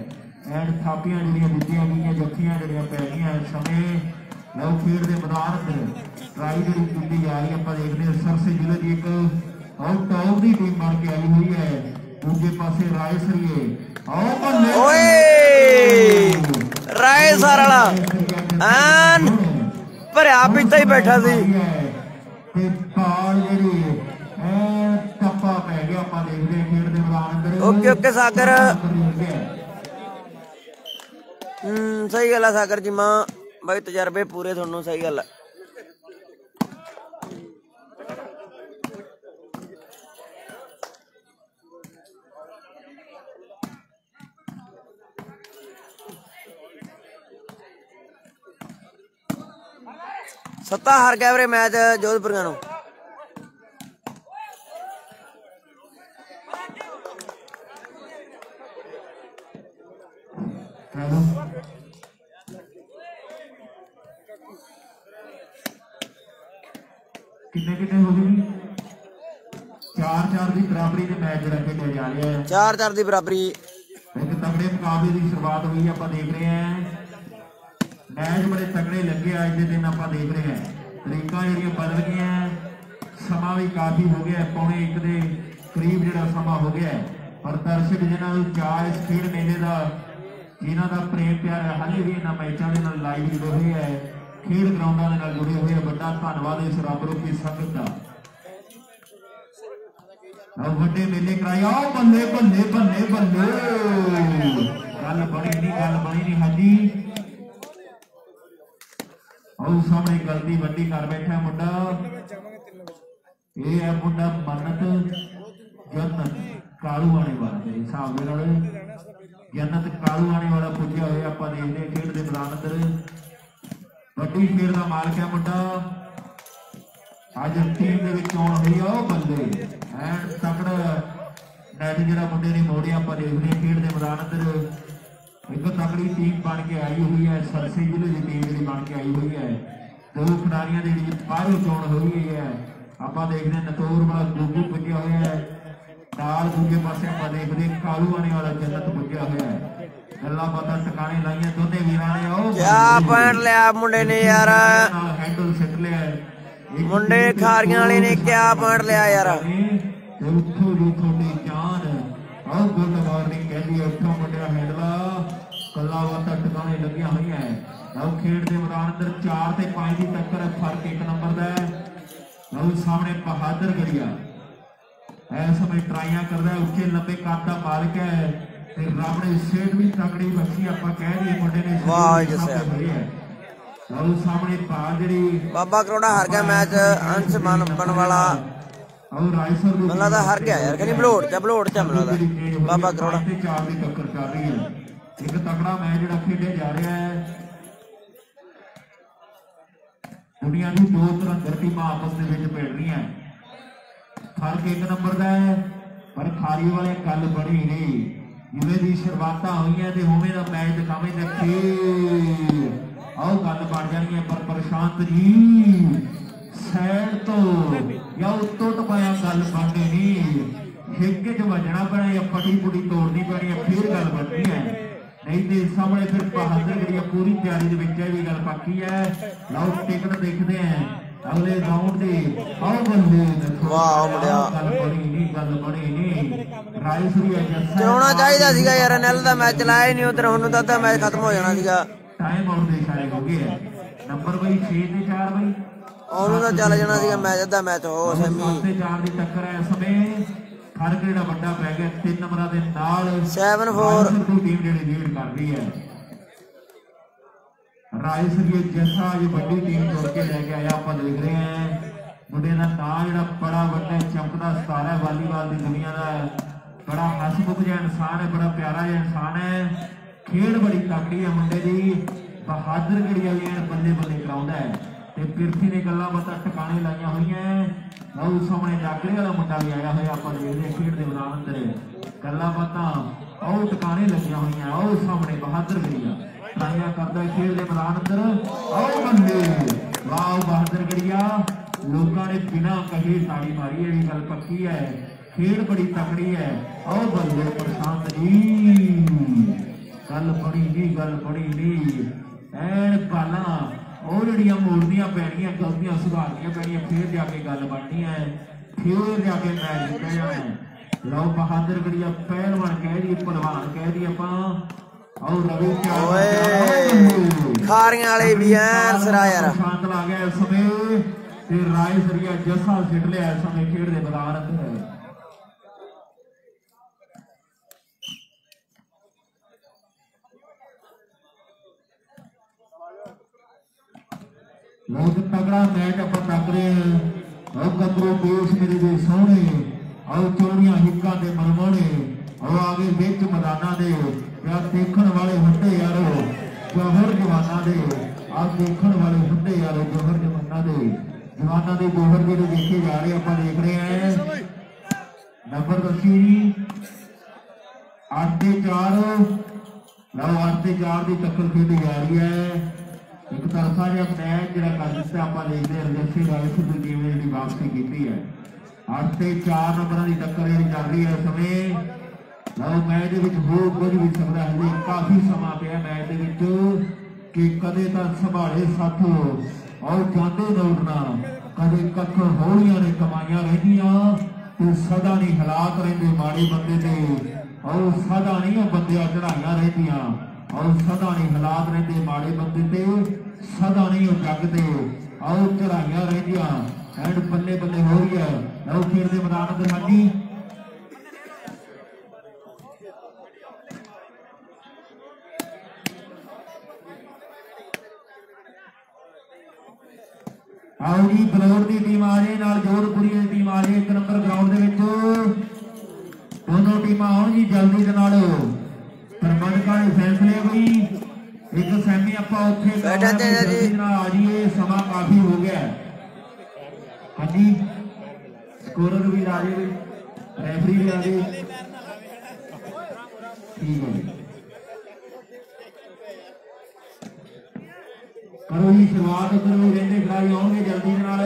ਐਂਡ ਥਾਪੀਆਂ ਜਿਹੜੀਆਂ ਦਿੱਤੀਆਂ ਗਈਆਂ ਜੱਫੀਆਂ ਜਿਹੜੀਆਂ ਪੈ ਗਈਆਂ ਇਸ ਸਮੇਂ ਲਓ ਖੇਡ ਦੇ ਮੈਦਾਨ ਤੇ ਟਰਾਈ ਜਿਹੜੀ ਕੀਤੀ ਜਾ ਰਹੀ ਆਪਾਂ ਦੇਖਦੇ ਹਾਂ ਸਰਸੇ ਜ਼ਿਲ੍ਹੇ ਦੀ ਇੱਕ ਟੌਪ ਦੀ ਟੀਮ ਬਣ ਕੇ ਆਈ ਹੋਈ ਹੈ। ਦੂਜੇ ਪਾਸੇ ਰਾਏਸਰੀਏ ਆਓ ਬੱਲੇ ਓਏ ਰਾਏਸਰ ਵਾਲਾ ਐਨ ਭਰਿਆ ਪੀਤਾ ਹੀ ਬੈਠਾ ਸੀ ਤੇ ਕਾਲ ਜਿਹੜੀ ਐ ਟੱਪਾ ਪੈ ਗਿਆ ਆਪਾਂ ਦੇਖਦੇ ਹਾਂ ਖੇਡ ਦੇ ਮੈਦਾਨ ਅੰਦਰ। ਓਕੇ ਓਕੇ ਸਾਗਰ ਸਹੀ ਗੱਲ ਆ ਸਾਗਰ ਜੀ ਮਾਂ ਬਾਈ ਤਜਰਬੇ ਪੂਰੇ ਤੁਹਾਨੂੰ ਸਹੀ ਗੱਲ ਆ। ਸੱਤਾ ਹਾਰ ਗਿਆ ਵੀਰੇ ਮੈਚ ਜੋਧਪੁਰੀਆਂ ਨੂੰ। ਕਿੰਨੇ ਹੋ ਗਏ 4-4 ਦੀ ਬਰਾਬਰੀ ਦੇ ਮੈਚ ਜਿਹੜਾ ਖੇਡਿਆ ਜਾ ਰਿਹਾ ਹੈ। 4-4 ਦੀ ਬਰਾਬਰੀ ਇੱਕ ਤਗੜੇ ਮੁਕਾਬਲੇ ਦੀ ਸ਼ੁਰੂਆਤ ਹੋਈ ਆਪਾਂ ਦੇਖ ਰਹੇ ਹਾਂ। ਮੈਚ ਬੜੇ ਤਗੜੇ ਲੱਗੇ ਅੱਜ ਦੇ ਦਿਨ ਆਪਾਂ ਦੇਖ ਰਹੇ ਹਾਂ। ਤਰੀਕਾਂ ਜਿਹੜੀਆਂ ਬਦਲ ਗਈਆਂ ਸਮਾਂ ਵੀ ਕਾਫੀ ਹੋ ਗਿਆ 1:45 ਦੇ ਕਰੀਬ ਜਿਹੜਾ ਸਮਾਂ ਹੋ ਗਿਆ ਪਰ ਦਰਸ਼ਕ ਜਿਹਨਾਂ ਨੂੰ ਚਾਅ ਇਸ ਖੇਡ ਮੇਲੇ ਦਾ ਜਿਨ੍ਹਾਂ ਦਾ ਪ੍ਰੇਮ ਪਿਆਰ ਹਾਲੇ ਵੀ ਇਹਨਾਂ ਮੈਚਾਂ ਦੇ ਨਾਲ ਲਾਈਵ ਜੁੜੇ ਹੋਏ ਹੈ ਖੇਡ ਗਰਾਊਂਡਾਂ ਦੇ ਨਾਲ ਜੁੜੇ ਹੋਏ ਆ। ਵੱਡਾ ਧੰਨਵਾਦ ਇਸ ਰੱਬ ਰੂਪੀ ਸੰਗਤ ਦਾ। ਵੱਡੇ ਮੇਲੇ ਕਰਾਏ ਆਓ ਬੱਲੇ ਬੱਲੇ ਬੱਲੇ ਬੱਲੇ ਗੱਲ ਬਣੀ ਨਹੀਂ ਹਾਂਜੀ। ਆਓ ਸਾਹਮਣੇ ਗਲਤੀ ਵੱਡੀ ਕਰ ਬੈਠਾ ਮੁੰਡਾ ਇਹ ਹੈ ਮੁੰਡਾ ਮੰਨਤ ਜੰਨਤ ਕਾਲੂਆਣੇ ਵਾਲਾ ਦੇ ਹਿਸਾਬ ਦੇ ਨਾਲ ਜੰਨਤ ਕਾਲੂਆਣੇ ਵਾਲਾ ਪੁੱਜਿਆ ਹੋਇਆ ਆਪਾਂ ਦੇਖਦੇ ਖੇਡ ਦੇ ਮੈਦਾਨ ਅੰਦਰ। ਵੱਡੀ ਖੇਡ ਦਾ ਮਾਲਕ ਹੈ ਮੁੰਡਾ ਅੱਜ ਟੀਮ ਦੇ ਵਿੱਚ ਆਉਣ ਹੋਈ ਆ ਉਹ ਬੰਦੇ ਐਂਡ ਤਕੜਾ ਨੈਟ ਜਿਹੜਾ ਮੁੰਡੇ ਨੇ ਮੋੜਿਆ ਆਪਾਂ ਦੇਖਦੇ ਹਾਂ ਖੇਡ ਦੇ ਮੈਦਾਨ ਅੰਦਰ। ਇੱਕ ਤਕੜੀ ਟੀਮ ਬਣ ਕੇ ਆਈ ਹੋਈ ਹੈ ਸਰਸੇ ਜ਼ਿਲ੍ਹੇ ਦੀ ਟੀਮ ਜਿਹੜੀ ਬਣ ਕੇ ਆਈ ਹੋਈ ਹੈ। ਦੋ ਖਿਡਾਰੀਆਂ ਦੀ ਜਿਹੜੀ ਬਾਹਰੋਂ ਚੋਣ ਹੋਈ ਹੈ ਆਪਾਂ ਦੇਖਦੇ ਨਤੌਰ ਵਾਲਾ ਗੋਗੂ ਪੁੱਜਿਆ ਹੋਇਆ ਹੈ ਨਾਲ ਦੂਜੇ ਪਾਸੇ ਆਪਾਂ ਦੇਖਦੇ ਕਾਲੂਆਣੇ ਵਾਲਾ ਜੰਨਤ ਪੁੱਜਿਆ ਹੋਇਆ ਹੈ। ਗੱਲਾਂ ਬਾਤਾਂ ਟਿਕਾਣੇ ਲਾਈਆਂ ਦੋਨੇ ਵੀਰਾਂ ਨੇ ਉਹ ਕਿਆ ਪੁਆਇੰਟ ਲਿਆ ਮੁੰਡੇ ਨੇ ਯਾਰ ਹੈਂਡਲ ਸਿੱਟ ਲਿਆ ਮੁੰਡੇ ਖਾਰੀਆਂ ਵਾਲੇ ਨੇ ਕਿਆ ਪੁਆਇੰਟ ਲਿਆ ਯਾਰ। ਤੇ ਉੱਥੋਂ ਦੀ ਤੁਹਾਡੀ ਜਾਨ ਆਹ ਗੁੱਡ ਮਾਰਨਿੰਗ ਕਹਿੰਦੀ ਉੱਥੋਂ ਮੁੰਡਿਆ ਹੈਂਡਲਾ ਗੱਲਾਂ ਬਾਤਾਂ ਟਿਕਾਣੇ ਲੱਗੀਆਂ ਹੋਈਆਂ ਲਓ ਖੇਡ ਦੇ ਮੈਦਾਨ ਅੰਦਰ 4 ਤੇ 5 ਦੀ ਟੱਕਰ ਹੈ ਫਰਕ 1 ਨੰਬਰ ਦਾ ਹੈ। ਲਓ ਸਾਹਮਣੇ ਬਹਾਦਰ ਗੜੀਆ ਇਸ ਸਮੇਂ ਟਰਾਈਆਂ ਕਰਦਾ ਉੱਚੇ ਲੰਬੇ ਕੱਦ ਦਾ ਮਾਲਕ ਹੈ ਤੇ ਰੱਬ ਨੇ ਸੇਠ ਵੀ ਤਕੜੀ ਬਖਸ਼ੀ ਆਪਾਂ ਕਹਿ ਦਈਏ ਮੁੰਡੇ ਨੇ ਵਾਹ ਜੱਸਿਆ ਲਓ ਸਾਹਮਣੇ ਭਾ ਜਿਹੜੀ ਬਾਬਾ ਕਰੋੜਾ ਹਾਰ ਗਿਆ ਮੈਚ ਅੰਸ਼ ਬਣ ਵਾਲਾ ਔਰ ਰਾਈਸਰ ਨੂੰ ਮੈਨੂੰ ਲੱਗਦਾ ਹਾਰ ਗਿਆ ਯਾਰ ਕਹਿੰਦੀ ਬਲੋੜ ਚ ਮੈਨੂੰ ਲੱਗਦਾ ਬਾਬਾ ਕਰੋੜਾ ਤੇ 4 ਦੀ ਟੱਕਰ ਚੱਲ ਰਹੀ ਹੈ। ਇੱਕ ਤਕੜਾ ਮੈਚ ਜਿਹੜਾ ਖੇਡਿਆ ਜਾ ਰਿਹਾ ਹੈ। ਦੁਨੀਆ ਦੀ ਦੋ ਤਰ੍ਹਾਂ ਟੀਮਾਂ ਆਪਸ ਦੇ ਵਿੱਚ ਭਿੜ ਰਹੀਆਂ ਫਰਕ 1 ਨੰਬਰ ਦਾ ਹੈ ਪਰ ਖਾਰੀ ਵਾਲੇ ਗੱਲ ਬਣੀ ਨਹੀਂ ਜਿਵੇਂ ਦੀ ਸ਼ੁਰੂਆਤਾਂ ਹੋਈਆਂ ਤੇ ਉਵੇਂ ਦਾ ਮੈਚ ਦਿਖਾਵੇਂ ਦੇਖੇ ਆਓ ਗੱਲ ਬਣ ਜਾਣੀ ਹੈ ਪਰ ਪ੍ਰਸ਼ਾਂਤ ਜੀ ਸਾਈਡ ਤੋਂ ਜਾਂ ਉੱਤੋਂ ਟਪਾਇਆ ਗੱਲ ਬਣਨੀ ਨਹੀਂ ਹਿੱਕੇ ਚ ਵੱਜਣਾ ਪੈਣਾ ਜਾਂ ਫਟੀ ਫੁਟੀ ਤੋੜਨੀ ਪੈਣੀ ਹੈ ਫਿਰ ਗੱਲ ਬਣਨੀ ਹੈ ਨਹੀਂ ਤੇ ਸਾਹਮਣੇ ਫਿਰ ਬਹਾਦਰ ਜਿਹੜੀ ਪੂਰੀ ਤਿਆਰੀ ਦੇ ਵਿੱਚ ਇਹ ਵੀ ਗੱਲ ਪੱਕੀ ਹੈ। ਲਓ ਟਿਕਟ ਦੇਖਦੇ ਆਂ ਅਗਲੇ ਰਾਉਂਡ ਦੇ ਆਓ ਬੰਦੇ ਵਾਹ ਮੁੰਡਿਆ ਗੱਲ ਬਣੀ ਨਹੀਂ ਰਾਈਸਰੀ ਚਲਾਉਣਾ ਚਾਹੀਦਾ ਸੀਗਾ ਯਾਰ ਨੈਲ ਦਾ ਮੈਚ ਚਲਾਇਆ ਹੀ ਨਹੀਂ ਉਧਰ ਹੁਣ ਤਾਂ ਅੱਧਾ ਮੈਚ ਖਤਮ ਹੋ ਜਾਣਾ ਸੀਗਾ। ਟਾਈਮ ਆਊਟ ਦੇ ਇਸ਼ਾਰੇ ਹੋ ਗਏ ਹੈ ਨੰਬਰ ਬਈ 6 ਤੇ 4 ਬਈ ਉਹਨੂੰ ਤਾਂ ਚੱਲ ਜਾਣਾ ਸੀਗਾ ਮੈਚ ਅੱਧਾ ਮੈਚ ਹੋ ਸੈਮੀ ਤੇ 4 ਦੀ ਟੱਕਰ ਹੈ ਇਸ ਸਮੇਂ ਫਰਕ ਜਿਹੜਾ ਵੱਡਾ ਪੈ ਗਿਆ 3 ਨੰਬਰਾਂ ਦੇ ਨਾਲ 7-4 ਟੀਮ ਜਿਹੜੀ ਲੀਡ ਕਰ ਰਹੀ ਹੈ। ਰਾਈਸਰੀ ਜੈਸਾ ਇਹ ਵੱਡੀ ਟੀਮ ਜੋੜ ਕੇ ਲੈ ਕੇ ਆਇਆ ਆਪਾਂ ਦੇਖ ਰਹੇ ਹਾਂ ਮੁੰਡੇ ਦਾ ਨਾਂ ਜਿਹੜਾ ਬੜਾ ਵੱਡਾ ਚਮਕਦਾ ਸਿਤਾਰਾ ਹੈ ਵਾਲੀਬਾਲ ਦੀ ਦੁਨੀਆ ਦਾ ਬੜਾ ਹਸਮੁਖ ਜਿਹਾ ਇਨਸਾਨ ਹੈ ਬੜਾ ਪਿਆਰਾ ਜਿਹਾ ਇਨਸਾਨ ਹੈ ਖੇਡ ਬੜੀ ਤਕੜੀ ਹੈ ਮੁੰਡੇ ਦੀ ਬਹਾਦਰ ਗੜੀਆ ਵੀ ਬੱਲੇ ਬੱਲੇ ਕਰਾਉਂਦਾ ਹੈ ਤੇ ਪਿਰਥੀ ਨੇ ਗੱਲਾਂ ਬਾਤਾਂ ਟਿਕਾਣੇ ਲਾਈਆਂ ਹੋਈਆਂ ਲਓ ਸਾਹਮਣੇ ਜਾਗਰੇ ਵਾਲਾ ਮੁੰਡਾ ਵੀ ਆਇਆ ਹੋਇਆ ਆਪਾਂ ਦੇਖਦੇ ਖੇਡ ਦੇ ਮੈਦਾਨ ਅੰਦਰ ਗੱਲਾਂ ਬਾਤਾਂ ਉਹ ਟਿਕਾਣੇ ਲੱਗੀਆਂ ਹੋਈਆਂ ਉਹ ਸਾਹਮਣੇ ਬਹਾਦਰ ਗੜੀਆ ਟਰਾਈਆਂ ਕਰਦਾ ਖੇਡ ਦੇ ਮੈਦਾਨ ਅੰਦਰ ਉਹ ਬੰਦੇ ਵਾਹ ਬਹਾਦਰ ਗੜੀਆ ਲੋਕਾਂ ਨੇ ਬਿਨਾਂ ਕਹੇ ਤਾੜੀ ਮਾਰੀ ਇਹ ਵੀ ਗੱਲ ਪੱਕੀ ਹੈ ਖੇਡ ਬੜੀ ਤਕੜੀ ਹੈ ਉਹ ਬੰਦੇ ਪ੍ਰਸ਼ਾਂਤ ਜੀ ਗੱਲ ਬੜੀ ਨਹੀਂ ਐਨ ਬਾਲਾਂ ਉਹ ਜਿਹੜੀਆਂ ਮੋੜਦੀਆਂ ਪੈਣੀਆਂ ਗਲਤੀਆਂ ਸੁਧਾਰਨੀਆਂ ਪੈਣੀਆਂ ਫੇਰ ਜਾ ਕੇ ਗੱਲ ਬਣਨੀ ਹੈ ਫੇਰ ਜਾ ਕੇ ਮੈਚ ਜਿੱਤਿਆ ਜਾਣਾ ਲਓ ਬਹਾਦਰ ਗੜੀਆ ਪਹਿਲਵਾਨ ਕਹਿ ਦੀ ਪਹਿਲਵਾਨ ਕਹਿ ਦੀ ਆਪਾਂ ਔਰ ਰਵੀ ਖਾਰੀਆਂ ਵਾਲੇ ਵੀ ਐਨ ਸਰਾ ਯਾਰ ਸ਼ਾਂਤ ਲਾ ਗਿਆ ਇਸ ਸਮੇਂ ਤੇ ਰਾਏ ਸਰੀਆ ਜੱਸਾ ਸਿੱਟ ਲਿਆ ਇਸ ਸਮੇਂ ਖੇਡ ਦੇ ਮੈਦਾਨ ਅੰਦਰ बहुत तगड़ा मैच आप तक रहे हैं और कदरों देश मेरे दे सोने और चोड़ियां हिक्का दे मनमोने और आगे बिच मैदाना दे या देखने वाले होंगे यारो जौहर जवाना दे आप देखने वाले होंगे यारो जौहर जवाना दे जौहर जो देखे जा रहे आप देख रहे हैं नंबर दसी 8-4 लो 8-4 की टक्कर खेली जा रही है एक तरफा जो मैच जो कर दिता आप देखते हैं रजस्वी राइफल की टीम ने जी वापसी की है 8-4 नंबर की टक्कर जी चल रही है समय लो मैच हो कुछ भी सकता है काफी समा पिया मैच कि कदे तो संभाले सथ और जाते दौड़ना कदे कख हौलियां ने कमाइया रहिंदियां ते सदा नहीं हालात रहिंदे माड़े बंदे ते और सदा नहीं बंदियां चढ़ाइयां रहिंदियां और सदा नहीं हालात रहिंदे माड़े बंदे ते सदा नहीं जगते और चढ़ाइयां रहिंदियां एंड बल्ले बल्ले हो रही है लो खेल दे मैदान अंदर हाजी आओ जी बलौर की टीम आ जाए नाल जोधपुरी की टीम आ जाए 1 नंबर ग्राउंड दे विच दोनों टीमां आउण जी जल्दी दे नाल प्रबंधकां ने फैसले हुई एक सैमी आपां उत्थे जल्दी नाल आ जाइए समा काफी हो गया हाँ जी स्कोरर भी आ जाए रेफरी भी आ जाए ठीक है करो जी शुरुआत उधर भी रहते खिलाड़ी आउणगे जल्दी नाल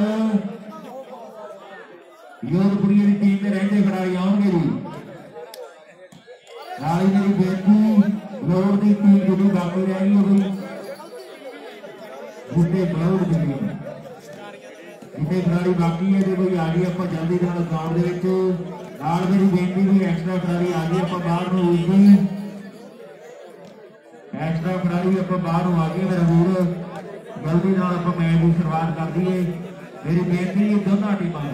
जोधपुरी की टीम में रहते खिलाड़ी आउणगे जी नाल मेरी बेनती बलौर की टीम जी बाकी रह गई होगी जितने बलौर की टीम जितने खिलाड़ी बाकी है कोई आ गई आप जल्दी नाल ग्राउंड के नाल मेरी बेनती भी एक्स्ट्रा खिलाड़ी आ गई आप बाहर में उसी एक्स्ट्रा खिलाड़ी आप बाहर आ गए मेरा वीर जल्दी नाल आप मैच की शुरुआत कर दीए मेरी बेनती दोनों टीमां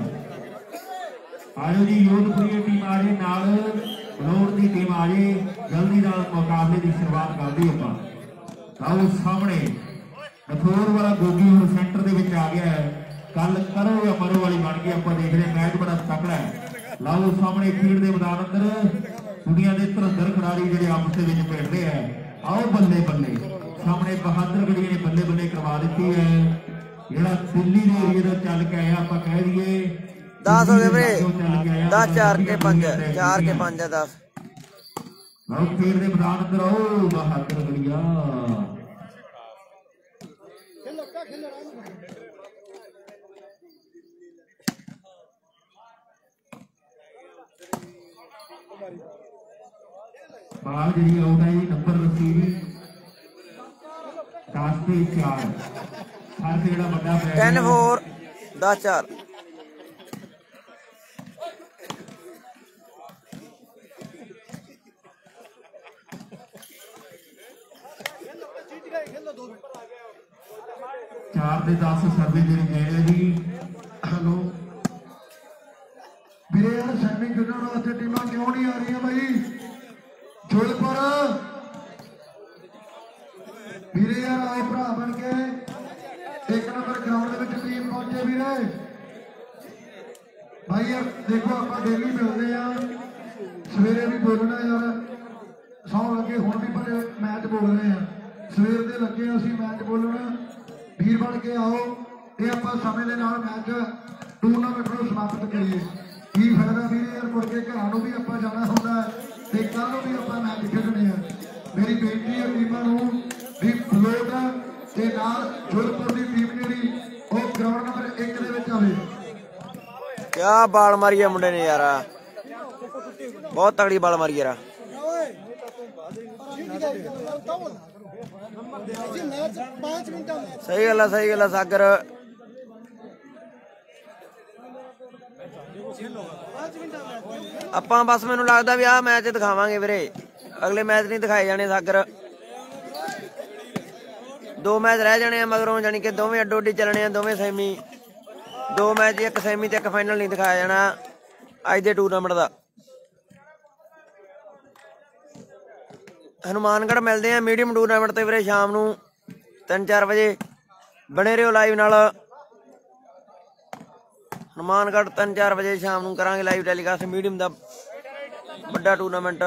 आजो जी जोधपुरी टीम आ जाए नाल बलौर की टीम आ जाए जल्दी नाल मुकाबले की शुरुआत कर दी आओ सामने नथोर वाला गोगी हुण सेंटर दे विच आ गया है कल करो या मरो वाली बन गई आप देख रहे मैच बड़ा तकड़ा है लाओ सामने खेल के मैदान अंदर दुनिया के 73 खिलाड़ी जिहड़े आपस में भिड़ रहे हैं आओ बल्ले बल्ले सामने बहादुर गढ़ी ने बल्ले बल्ले करवा दी है जेड़ा दिल्ली के एरिए का चल के आया आप कह दीए 10 हो गए वीरे 10 4 के 5 4 के 5 है 10 आओ खेल के मैदान अंदर आओ बहादुर गढ़िया बाल जी आउट है जी नंबर रसीद 10-4 हर जेड़ा बड़ा 10-4 10-4 4-10 सर्वे जी गए जी हेलो ਵੀਰੇ यार सैमी खेलने वास्ते टीमां क्यों नहीं आ रही भाई जोधपुर ਵੀਰੇ यार आए भरा बन के 1 नंबर ग्राउंड में टीम पहुंचे ਵੀਰੇ भाई यार देखो आप डेली मिलते हैं सवेरे भी बोलना यार सौ लगे हुण भी पर मैच बोल रहे हैं सवेर दे लगे असीं मैच बोलना वीर बन के आओ ये आप समय के नाल मैच टूर्नामेंट को समाप्त करिए की फायदा वीरे यार मुड़ के घर भी आप जाना होंगे ਤੇ ਕੱਲ ਨੂੰ ਵੀ ਆਪਾਂ ਮੈਚ ਖੇਡਣੇ ਆ। ਮੇਰੀ ਬੇਨਤੀ ਹੈ ਟੀਮਾਂ ਨੂੰ ਵੀ ਫਲੋਟ ਤੇ ਨਾਲ ਜੋਧਪੁਰ ਦੀ ਟੀਮ ਜਿਹੜੀ ਉਹ ਗਰਾਊਂਡ ਨੰਬਰ 1 ਦੇ ਵਿੱਚ ਆਵੇ। ਕਿਆ ਬਾਲ ਮਾਰੀ ਆ ਮੁੰਡੇ ਨੇ ਯਾਰ, ਬਹੁਤ ਤਗੜੀ ਬਾਲ ਮਾਰੀ ਯਾਰ। ਸਹੀ ਗੱਲ ਆ, ਸਹੀ ਗੱਲ ਆ ਸਾਗਰ। ਆਪਾਂ ਬਸ ਮੈਨੂੰ ਲੱਗਦਾ ਵੀ ਆਹ ਮੈਚ ਦਿਖਾਵਾਂਗੇ ਵੀਰੇ, ਅਗਲੇ ਮੈਚ ਨਹੀਂ ਦਿਖਾਏ ਜਾਣੇ ਸਾਗਰ। 2 ਮੈਚ ਰਹਿ ਜਾਣੇ ਆ ਮਗਰੋਂ, ਜਾਣੀ ਕਿ ਦੋਵੇਂ ਅੱਡੋ ਅੱਡੀ ਚੱਲਣੇ ਆ, ਦੋਵੇਂ ਸੈਮੀ। 2 ਮੈਚ, ਇੱਕ ਸੈਮੀ ਤੇ ਇੱਕ ਫਾਈਨਲ ਨਹੀਂ ਦਿਖਾਇਆ ਜਾਣਾ ਅੱਜ ਦੇ ਟੂਰਨਾਮੈਂਟ ਦਾ। ਹਨੂਮਾਨਗੜ੍ਹ ਮਿਲਦੇ ਆ ਮੀਡੀਅਮ ਟੂਰਨਾਮੈਂਟ ਤੇ ਵੀਰੇ ਸ਼ਾਮ ਨੂੰ 3-4 ਵਜੇ। ਬਣੇ ਰਹੋ ਲਾਈਵ ਨਾਲ। ਹਨੂਮਾਨਗੜ੍ਹ 3-4 ਵਜੇ ਸ਼ਾਮ ਨੂੰ ਕਰਾਂਗੇ ਲਾਈਵ ਟੈਲੀਕਾਸਟ ਮੀਡੀਅਮ ਦਾ ਵੱਡਾ ਟੂਰਨਾਮੈਂਟ।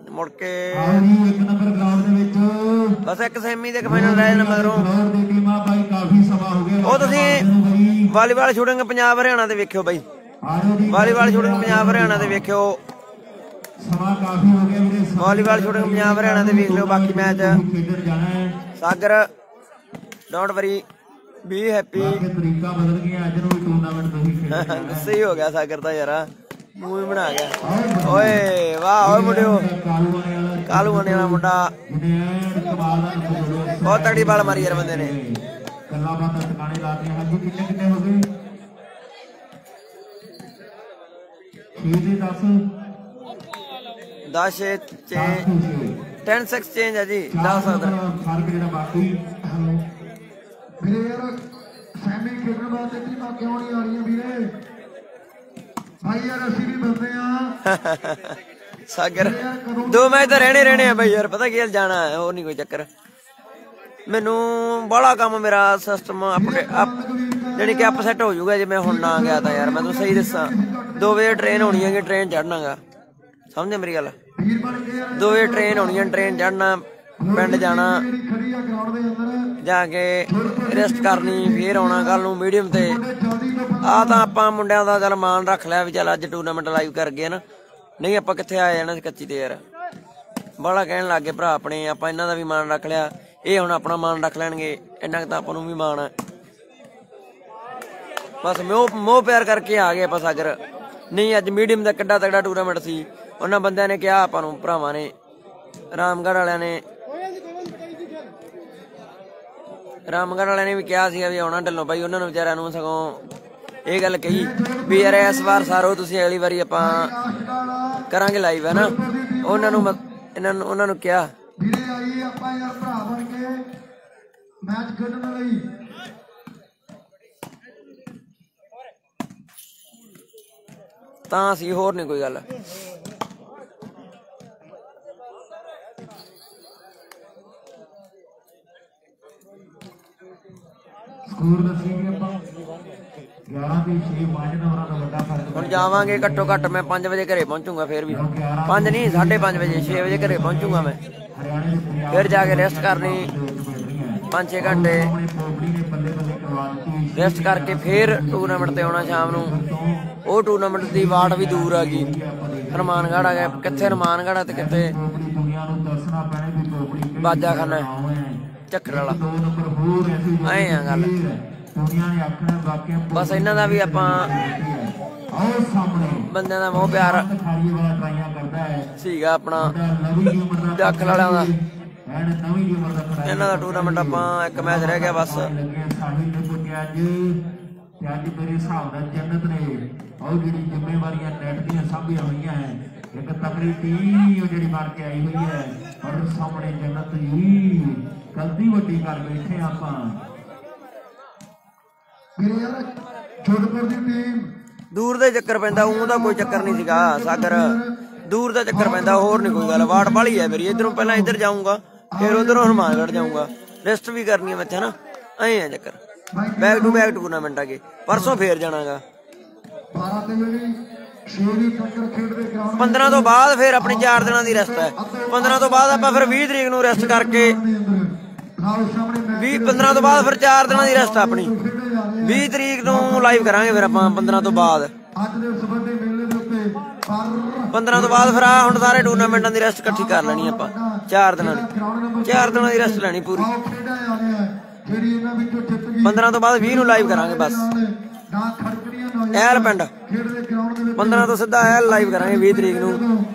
ਮੁੜ ਕੇ ਇੱਕ ਨੰਬਰ ਗਰਾਊਂਡ ਦੇ ਵਿੱਚ ਬਸ ਇੱਕ ਸੈਮੀ ਤੇ ਇੱਕ ਫਾਈਨਲ ਰਹਿ ਜਾਣਾ ਮਗਰੋਂ। ਦੀ ਟੀਮਾਂ ਬਾਈ ਕਾਫੀ ਸਮਾਂ ਹੋ ਗਿਆ। ਉਹ ਤੁਸੀਂ ਵਾਲੀਬਾਲ ਸ਼ੂਟਿੰਗ ਪੰਜਾਬ ਹਰਿਆਣਾ ਤੇ ਵੇਖਿਓ ਬਾਈ, ਵਾਲੀਬਾਲ ਸ਼ੂਟਿੰਗ ਪੰਜਾਬ ਹਰਿਆਣਾ ਤੇ ਵੇਖਿਓ। ਸਮਾਂ ਕਾਫੀ ਹੋ ਗਿਆ ਵੀਰੇ। ਵਾਲੀਬਾਲ ਸ਼ੂਟਿੰਗ ਪੰਜਾਬ ਹਰਿਆਣਾ ਤੇ ਵੇਖ ਲਿਓ ਬਾਕੀ ਮੈਚ। ਖੇਡਣ ਜਾਣਾ ਹੈ ਸਾਗਰ ਡੋਂਟ ਵਰੀ, ਬੀ ਹੈਪੀ। ਤਰੀਕਾ ਬਦਲ ਗਿਆ, ਅੱਜ ਨੂੰ ਵੀ ਟੂਰਨਾਮੈਂਟ ਤੁਸੀਂ ਖੇਡਣਾ। ਸਹੀ ਹੋ ਗਿਆ ਸਾਗਰ ਤਾਂ ਯਾਰ, ਮੂੰਹ ਹੀ ਬਣਾ ਗਿਆ। ਓਏ ਵਾਹ ਓਏ ਮੁੰਡਿਓ, ਕਾਲੂ ਆਣੇ ਵਾਲਾ ਮੁੰਡਾ ਬਹੁਤ ਤਗੜੀ ਬਾਲ ਮਾਰੀ ਯਾਰ ਬੰਦੇ ਨੇ। ਗੱਲਾਂ ਬਾਤਾਂ ਟਿਕਾਣੇ ਲਾਤੀਆਂ। ਹਾਂਜੀ ਕਿੰਨੇ ਹੋ ਗਏ? 6 ਦੇ 10 10-6 ਚੇਂਜ ਹੈ ਜੀ, 10 ਅਦਰ ਫਰਕ ਜਿਹੜਾ ਬਾਕੀ। ਵੀਰੇ ਯਾਰ ਸੈਮੀ ਖੇਡਣ ਵਾਸਤੇ ਟੀਮਾਂ ਕਿਉਂ ਨਹੀਂ ਆ ਰਹੀਆਂ ਵੀਰੇ? ਭਾਈ ਯਾਰ ਅਸੀਂ ਵੀ ਬੰਦੇ ਆ ਸਾਗਰ। 2 ਮੈਚ ਤਾਂ ਰਹਿਣੇ ਆ ਬਾਈ ਯਾਰ, ਪਤਾ ਕੀ ਜਾਣਾ ਹੈ, ਹੋਰ ਨਹੀਂ ਕੋਈ ਚੱਕਰ। ਮੈਨੂੰ ਬੜਾ ਕੰਮ ਮੇਰਾ ਸਿਸਟਮ ਜਾਣੀ ਕਿ ਅਪਸੈਟ ਹੋ ਜਾਊਗਾ ਜੇ ਮੈਂ ਹੁਣ ਨਾ ਗਿਆ ਤਾਂ ਯਾਰ। ਮੈਂ ਤੁਹਾਨੂੰ ਸਹੀ ਦੱਸਾਂ 2 ਵਜੇ ਟ੍ਰੇਨ ਹੋਣੀ ਹੈ, ਟ੍ਰੇਨ ਚੜਨਾਗਾ, ਸਮਝ ਮੇਰੀ ਗੱਲ। 2 ਵਜੇ ਟ੍ਰੇਨ ਹੋਣੀ ਹੈ, ਟ੍ਰੇਨ ਚੜਨਾ, ਪਿੰਡ ਜਾਣਾ, ਜਾ ਕੇ ਰੈਸਟ ਕਰਨੀ, ਫੇਰ ਆਉਣਾ ਕੱਲ ਨੂੰ ਮੀਡੀਅਮ ਤੇ। ਆਹ ਤਾਂ ਆਪਾਂ ਮੁੰਡਿਆਂ ਦਾ ਚੱਲ ਮਾਣ ਰੱਖ ਲਿਆ ਵੀ ਚੱਲ ਅੱਜ ਟੂਰਨਾਮੈਂਟ ਲਾਈਵ ਕਰ ਗਏ ਨਾ, ਨਹੀਂ ਆਪਾਂ ਕਿੱਥੇ ਆ ਜਾਣਾ ਕੱਚੀ ਤੇ ਯਾਰ। ਬੜਾ ਕਹਿਣ ਲੱਗ ਗਏ ਭਰਾ ਆਪਣੇ, ਆਪਾਂ ਇਹਨਾਂ ਦਾ ਵੀ ਮਾਣ ਰੱਖ ਲਿਆ, ਇਹ ਹੁਣ ਆਪਣਾ ਮਾਣ ਰੱਖ ਲੈਣਗੇ, ਇੰਨਾ ਕੁ ਤਾਂ ਆਪਾਂ ਨੂੰ ਵੀ ਮਾਣ ਹੈ। ਬਸ ਮੋਹ ਪਿਆਰ ਕਰਕੇ ਆ ਗਏ ਆਪਾਂ ਸਾਗਰ। ਨਹੀਂ ਅੱਜ ਮੀਡੀਅਮ ਦਾ ਕਿੱਡਾ ਤਗੜਾ ਟੂਰਨਾਮੈਂਟ ਸੀ, ਉਹਨਾਂ ਬੰਦਿਆਂ ਨੇ ਕਿਹਾ ਆਪਾਂ ਨੂੰ, ਭਰਾਵਾਂ ਨੇ, ਰਾਮਗੜ੍ਹ ਵਾਲਿਆਂ ਨੇ ਵੀ ਕਿਹਾ ਸੀਗਾ ਵੀ ਆਉਣਾ ਢੱਲੋਂ ਬਾਈ। ਉਹਨਾਂ ਨੂੰ ਵਿਚਾਰਿਆਂ ਨੂੰ ਸਗੋਂ ਇਹ ਗੱਲ ਕਹੀ ਵੀ ਯਾਰ ਇਸ ਵਾਰ ਸਾਰੋ ਤੁਸੀਂ, ਅਗਲੀ ਵਾਰੀ ਆਪਾਂ ਕਰਾਂਗੇ ਲਾਈਵ ਹੈ ਨਾ। ਉਹਨਾਂ ਨੂੰ ਕਿਹਾ ਵੀਰੇ ਆਈਏ ਆਪਾਂ ਯਾਰ ਭਰਾ ਬਣ ਕੇ ਮੈਚ ਖੇਡਣ ਲਈ। ਤਾਂ ਸੀ, ਹੋਰ ਨਹੀਂ ਕੋਈ ਗੱਲ। ਸਕੋਰ ਦੱਸੀਏ ਆਪਾਂ 11 ਤੇ 6 5 ਨੰਬਰਾਂ ਦਾ ਵੱਡਾ ਫਰਕ। ਹੁਣ ਜਾਵਾਂਗੇ ਘੱਟੋ ਘੱਟ ਮੈਂ 5 ਵਜੇ ਘਰੇ ਪਹੁੰਚੂਗਾ, ਫੇਰ ਵੀ 5 ਨਹੀਂ 5:30 ਵਜੇ 6 ਵਜੇ ਘਰੇ ਪਹੁੰਚੂਗਾ ਮੈਂ। ਫਿਰ ਜਾ ਕੇ ਰੈਸਟ ਕਰਨੀ 5-6 ਘੰਟੇ ਰੈਸਟ ਕਰਕੇ ਫੇਰ ਟੂਰਨਾਮੈਂਟ ਤੇ ਆਉਣਾ ਸ਼ਾਮ ਨੂੰ। ਉਹ ਟੂਰਨਾਮੈਂਟ ਦੀ ਵਾਟ ਵੀ ਦੂਰ ਆ ਗਈ, ਹਨੂਮਾਨਗੜ੍ਹ ਆ ਗਿਆ, ਕਿੱਥੇ ਹਨੂਮਾਨਗੜ੍ਹ ਆ ਤੇ ਕਿੱਥੇ ਬਾਜਾ ਖਾਨਾ ਚੱਕਰ ਵਾਲਾ। ਐ ਆ ਗੱਲ। ਬਸ ਇਹਨਾਂ ਦਾ ਵੀ ਆਪਾਂ ਬੰਦਿਆਂ ਦਾ ਮੋਹ ਪਿਆਰ ਸੀਗਾ ਆਪਣਾ, ਜਾਖਲ ਵਾਲਿਆਂ ਦਾ। ਇਹਨਾਂ ਦਾ ਟੂਰਨਾਮੈਂਟ ਆਪਾਂ ਇੱਕ ਮੈਚ ਰਹਿ ਗਿਆ ਬਸ। ਅੱਜ ਮੇਰੇ ਹਿਸਾਬ ਨਾਲ ਜੰਨਤ ਨੇ ਉਹ ਜਿਹੜੀ ਜ਼ਿੰਮੇਵਾਰੀਆਂ ਨੈਟ ਦੀਆਂ ਸਾਂਭੀਆਂ ਹੋਈਆਂ ਹੈ, ਇੱਕ ਤਕੜੀ ਟੀਮ ਜਿਹੜੀ ਬਣ ਕੇ ਆਈ ਹੋਈ ਹੈ, ਔਰ ਸਾਹਮਣੇ ਜੰਨਤ ਹੀ ਗਲਤੀ ਵੱਡੀ ਕਰ ਬੈਠੇ ਆਪਾਂ। ਵੀਰੇ ਯਾਰ ਜੋਧਪੁਰ ਦੀ ਟੀਮ ਦੂਰ ਦੇ ਚੱਕਰ ਪੈਂਦਾ, ਉਹਦਾ ਕੋਈ ਚੱਕਰ ਨਹੀਂ ਸੀਗਾ ਸਾਗਰ, ਦੂਰ ਦਾ ਚੱਕਰ ਪੈਂਦਾ, ਹੋਰ ਨਹੀਂ ਕੋਈ ਗੱਲ। ਵਾਟ ਵਾਲੀ ਹੈ ਮੇਰੀ, ਇਧਰੋਂ ਪਹਿਲਾਂ ਇੱਧਰ ਜਾਊਂਗਾ, ਫਿਰ ਉਧਰੋਂ ਹਨੂਮਾਨਗੜ੍ਹ ਜਾਊਂਗਾ, ਰੈਸਟ ਵੀ ਕਰਨੀ ਹੈ ਮੈਥੇ ਨਾ। ਐਂ ਆ ਚੱਕਰ, ਬੈਕ ਟੂ ਬੈਕ ਟੂਰਨਾਮੈਂਟ ਆ ਗਏ, ਪਰਸੋਂ ਫੇਰ ਜਾਣਾਗਾ। 15 ਤੋਂ ਬਾਅਦ ਫਿਰ ਆਪਣੀ 4 ਦਿਨਾਂ ਦੀ ਰੈਸਟ ਹੈ। 15 ਤੋਂ ਬਾਅਦ ਆਪਾਂ ਫਿਰ 20 ਤਰੀਕ ਨੂੰ ਰੈਸਟ ਕਰਕੇ 15 ਤੋਂ ਬਾਅਦ ਫਿਰ 4 ਦਿਨਾਂ ਦੀ ਰੈਸਟ ਆਪਣੀ। 20 ਤਰੀਕ ਨੂੰ ਲਾਈਵ ਕਰਾਂਗੇ ਫਿਰ ਆਪਾਂ 15 ਤੋਂ ਬਾਅਦ। ਅੱਜ ਦੇ ਇਸ ਵੱਡੇ ਮੇਲੇ ਦੇ ਉੱਤੇ ਪਰ 15 ਤੋਂ ਬਾਅਦ ਫਿਰ ਆ ਹੁਣ ਸਾਰੇ ਟੂਰਨਾਮੈਂਟਾਂ ਦੀ ਰੈਸਟ ਇਕੱਠੀ ਕਰ ਲੈਣੀ ਆਪਾਂ 4 ਦਿਨਾਂ ਦੀ 4 ਦਿਨਾਂ ਦੀ ਰੈਸਟ ਲੈਣੀ ਪੂਰੀ। ਜਿਹੜੀ ਇਹਨਾਂ ਵਿੱਚੋਂ ਜਿੱਤ ਗਈ 15 ਤੋਂ ਬਾਅਦ 20 ਨੂੰ ਲਾਈਵ ਕਰਾਂਗੇ ਬਸ। ਨਾ ਖੜਕੜੀਆਂ ਨਾ ਐਲ ਪਿੰਡ ਖੇਡਦੇ ਗਰਾਊਂਡ ਦੇ ਵਿੱਚ 15 ਤੋਂ ਸਿੱਧਾ ਐਲ ਲਾਈਵ ਕਰਾਂਗੇ 20 ਤਰੀਕ ਨੂੰ,